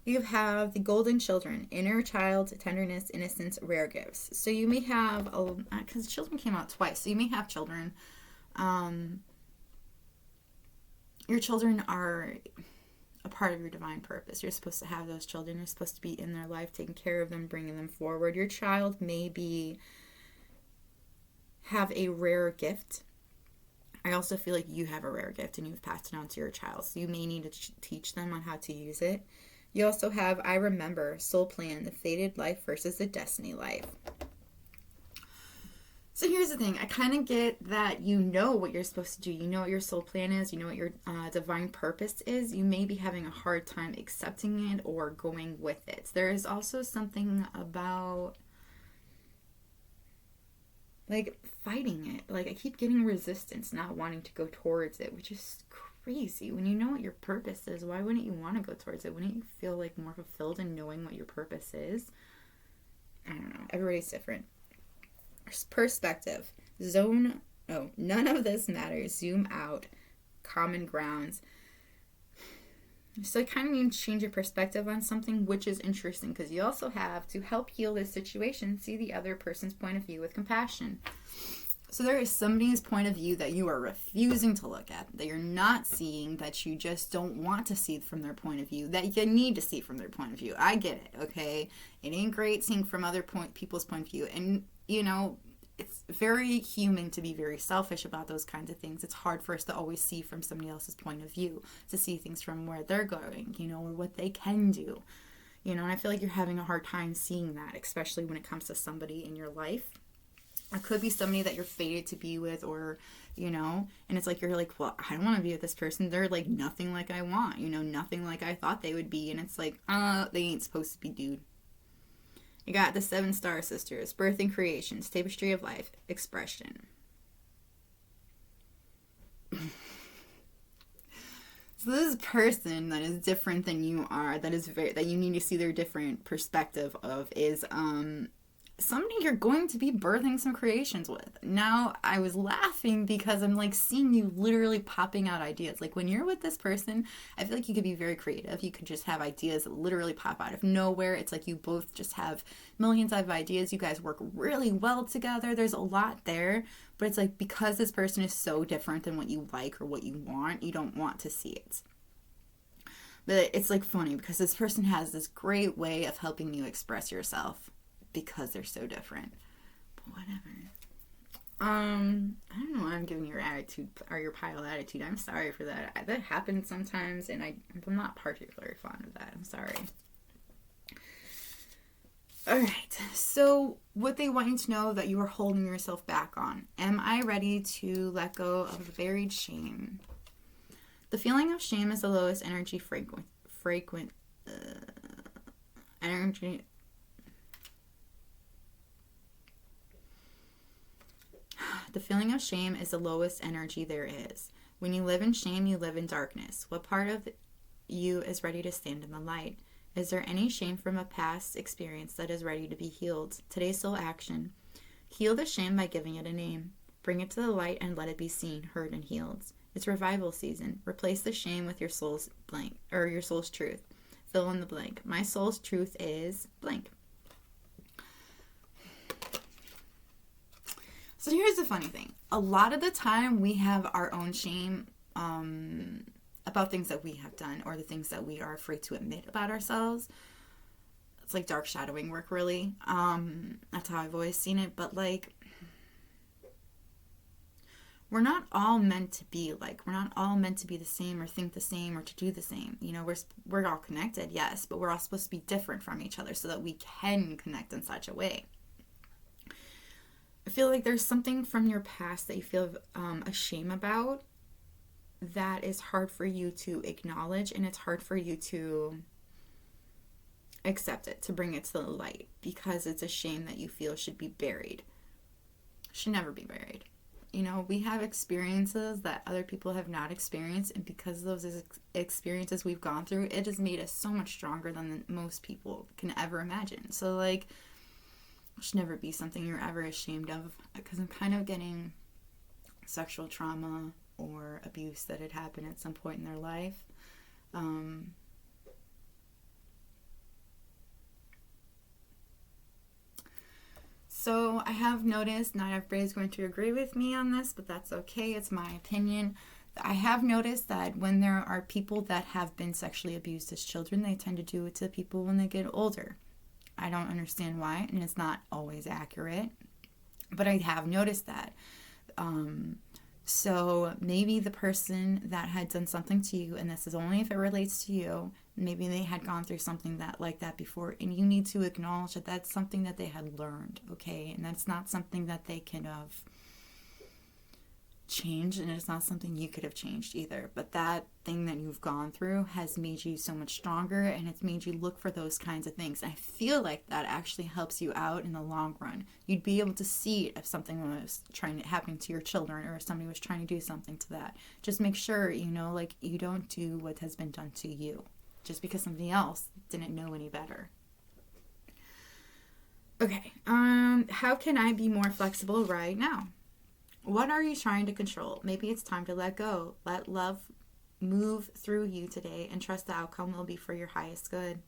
Speaker 1: You have the golden children, inner child, tenderness, innocence, rare gifts. So you may have, because children came out twice, so you may have children. Your children are a part of your divine purpose. You're supposed to have those children. You're supposed to be in their life, taking care of them, bringing them forward. Your child may have a rare gift. I also feel like you have a rare gift and you've passed it on to your child. So you may need to teach them on how to use it. You also have I Remember, Soul Plan, the fated life versus the destiny life. So here's the thing. I kind of get that you know what you're supposed to do. You know what your soul plan is. You know what your divine purpose is. You may be having a hard time accepting it or going with it. There is also something about like fighting it. Like I keep getting resistance, not wanting to go towards it, which is crazy. When you know what your purpose is, why wouldn't you want to go towards it? Wouldn't you feel like more fulfilled in knowing what your purpose is? I don't know. Everybody's different. Perspective. None of this matters. Zoom out. common grounds. So I kind of need to change your perspective on something, which is interesting because you also have to help heal this situation, see the other person's point of view with compassion. So there is somebody's point of view that you are refusing to look at, that you're not seeing, that you just don't want to see from their point of view, that you need to see from their point of view. I get it, okay? It ain't great seeing from other people's point of view. And, you know, it's very human to be very selfish about those kinds of things. It's hard for us to always see from somebody else's point of view, to see things from where they're going, you know, or what they can do. You know, and I feel like you're having a hard time seeing that, especially when it comes to somebody in your life. It could be somebody that you're fated to be with, or, you know, and it's like, you're like, well, I don't want to be with this person. They're like nothing like I want, you know, nothing like I thought they would be. And it's like, they ain't supposed to be, dude. You got the 7 star sisters, birth and creations, tapestry of life, expression. So this person that is different than you are, that you need to see their different perspective of, is somebody you're going to be birthing some creations with. Now, I was laughing because I'm like seeing you literally popping out ideas. Like when you're with this person, I feel like you could be very creative. You could just have ideas that literally pop out of nowhere. It's like you both just have millions of ideas. You guys work really well together. There's a lot there. But it's like, because this person is so different than what you like or what you want, you don't want to see it. But it's like funny because this person has this great way of helping you express yourself, because they're so different. But whatever. I don't know why I'm giving your attitude, or your pile attitude. I'm sorry for that. That happens sometimes, and I'm not particularly fond of that. I'm sorry. Alright, so what they want you to know that you are holding yourself back on. Am I ready to let go of buried shame? The feeling of shame is the lowest energy energy. The feeling of shame is the lowest energy there is. When you live in shame, you live in darkness. What part of you is ready to stand in the light? Is there any shame from a past experience that is ready to be healed? Today's soul action. Heal the shame by giving it a name. Bring it to the light and let it be seen, heard, and healed. It's revival season. Replace the shame with your soul's blank, or your soul's truth. Fill in the blank. My soul's truth is blank. So here's the funny thing. A lot of the time we have our own shame about things that we have done, or the things that we are afraid to admit about ourselves. It's like dark shadowing work, really. That's how I've always seen it. But like, we're not all meant to be like, we're not all meant to be the same or think the same or to do the same. You know, we're all connected, yes, but we're all supposed to be different from each other so that we can connect in such a way. I feel like there's something from your past that you feel a shame about that is hard for you to acknowledge, and it's hard for you to accept it, to bring it to the light, because it's a shame that you feel should be buried. Should never be buried. You know, we have experiences that other people have not experienced, and because of those experiences we've gone through, it has made us so much stronger than most people can ever imagine. So like, it should never be something you're ever ashamed of, because I'm kind of getting sexual trauma or abuse that had happened at some point in their life. So I have noticed, not everybody's going to agree with me on this, but that's okay, it's my opinion. I have noticed that when there are people that have been sexually abused as children, they tend to do it to people when they get older. I don't understand why, and it's not always accurate, but I have noticed that. So maybe the person that had done something to you, and this is only if it relates to you, maybe they had gone through something that like that before, and you need to acknowledge that that's something that they had learned, okay? And that's not something that they can have changed, and it's not something you could have changed either. But that thing that you've gone through has made you so much stronger, and it's made you look for those kinds of things. I feel like that actually helps you out in the long run. You'd be able to see it if something was happening to your children, or if somebody was trying to do something to that. Just make sure, you know, like, you don't do what has been done to you just because somebody else didn't know any better. Okay, how can I be more flexible right now? What are you trying to control? Maybe it's time to let go. Let love move through you today and trust the outcome will be for your highest good.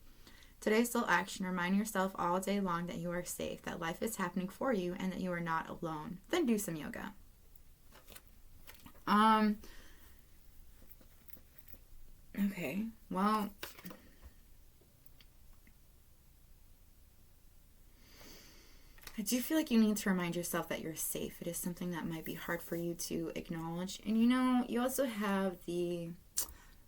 Speaker 1: Today's still action. Remind yourself all day long that you are safe, that life is happening for you, and that you are not alone. Then do some yoga. Okay, well, I do feel like you need to remind yourself that you're safe. It is something that might be hard for you to acknowledge. And you also have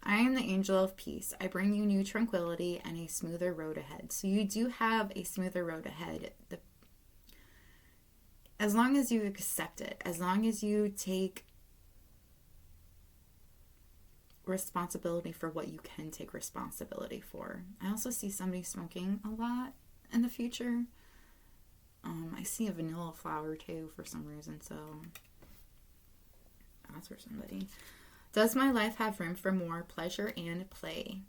Speaker 1: I am the angel of peace. I bring you new tranquility and a smoother road ahead. So you do have a smoother road ahead. As long as you accept it, as long as you take responsibility for what you can take responsibility for. I also see somebody smoking a lot in the future. I see a vanilla flower too for some reason, so that's for somebody. Does my life have room for more pleasure and play?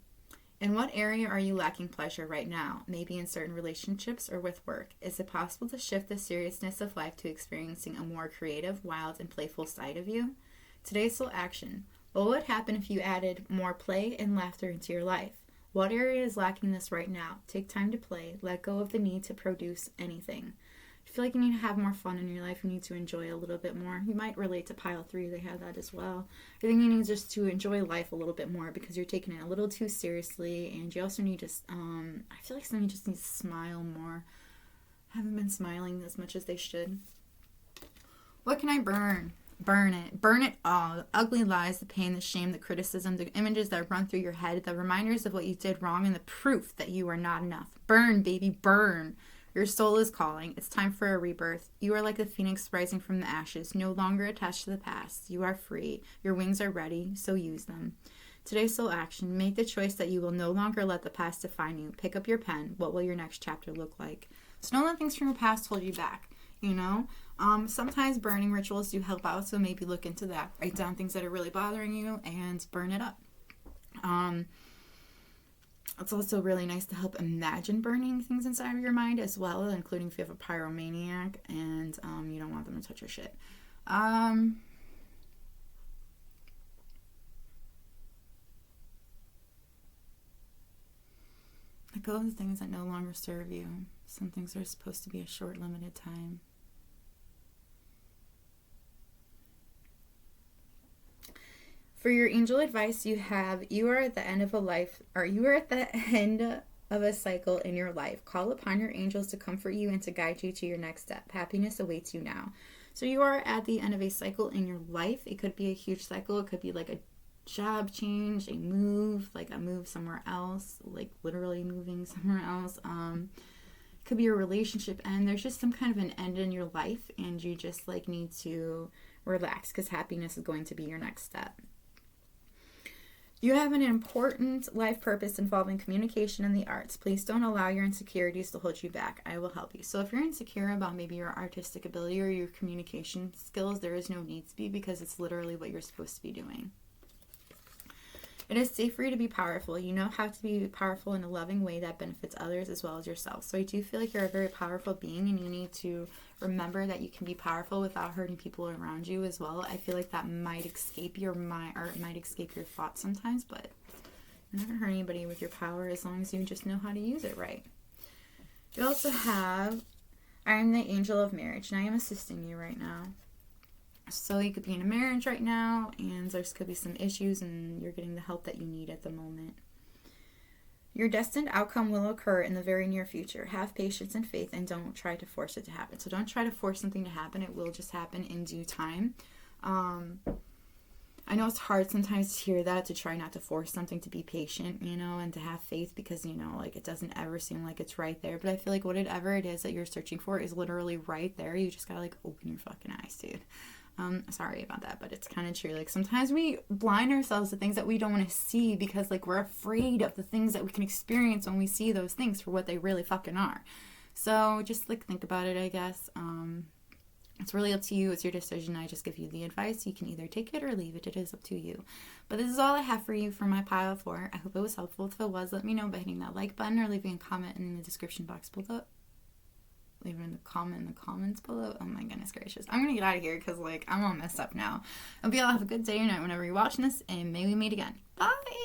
Speaker 1: In what area are you lacking pleasure right now? Maybe in certain relationships or with work. Is it possible to shift the seriousness of life to experiencing a more creative, wild, and playful side of you? Today's full action. What would happen if you added more play and laughter into your life? What area is lacking this right now? Take time to play. Let go of the need to produce anything. If you feel like you need to have more fun in your life, you need to enjoy a little bit more. You might relate to pile 3. They have that as well. I think you need just to enjoy life a little bit more because you're taking it a little too seriously. And you also need to, I feel like somebody just needs to smile more. I haven't been smiling as much as they should. What can I burn? Burn it. Burn it all. The ugly lies, the pain, the shame, the criticism, the images that run through your head, the reminders of what you did wrong, and the proof that you are not enough. Burn, baby, burn. Your soul is calling. It's time for a rebirth. You are like a phoenix rising from the ashes, no longer attached to the past. You are free. Your wings are ready, so use them. Today's soul action. Make the choice that you will no longer let the past define you. Pick up your pen. What will your next chapter look like? So don't let things from your past hold you back, Sometimes burning rituals do help out, so maybe look into that. Write down things that are really bothering you and burn it up. It's also really nice to help imagine burning things inside of your mind as well, including if you have a pyromaniac and you don't want them to touch your shit. Let go of the things that no longer serve you. Some things are supposed to be a short, limited time. For your angel advice, you are at the end of a life, or you are at the end of a cycle in your life. Call upon your angels to comfort you and to guide you to your next step. Happiness awaits you now. So you are at the end of a cycle in your life. It could be a huge cycle. It could be like a job change, a move somewhere else, like literally moving somewhere else. It could be a relationship end. There's just some kind of an end in your life, and you just need to relax because happiness is going to be your next step. You have an important life purpose involving communication and the arts. Please don't allow your insecurities to hold you back. I will help you. So if you're insecure about maybe your artistic ability or your communication skills, there is no need to be because it's literally what you're supposed to be doing. It is safe for you to be powerful. You know how to be powerful in a loving way that benefits others as well as yourself. So I do feel like you're a very powerful being, and you need to remember that you can be powerful without hurting people around you as well. I feel like that might escape your mind, or it might escape your thoughts sometimes, but you're not going to hurt anybody with your power as long as you just know how to use it right. You also have, I am the angel of marriage, and I am assisting you right now. So you could be in a marriage right now, and there could be some issues, and you're getting the help that you need at the moment. Your destined outcome will occur in the very near future. Have patience and faith, and don't try to force it to happen. So don't try to force something to happen. It will just happen in due time. I know it's hard sometimes to hear that, to try not to force something, to be patient, and to have faith because, it doesn't ever seem like it's right there. But I feel like whatever it is that you're searching for is literally right there. You just gotta, open your fucking eyes, dude. Sorry about that, but it's kind of true. Sometimes we blind ourselves to things that we don't want to see because, we're afraid of the things that we can experience when we see those things for what they really fucking are. So just, think about it, I guess. It's really up to you. It's your decision. I just give you the advice. You can either take it or leave it. It is up to you. But this is all I have for you for my pile 4. I hope it was helpful. If it was, let me know by hitting that like button or leaving a comment in the description box below. leave it in the comments below. Oh my goodness gracious. I'm gonna get out of here because, like, I'm all messed up now. I hope you all have a good day or night whenever you're watching this, and may we meet again. Bye!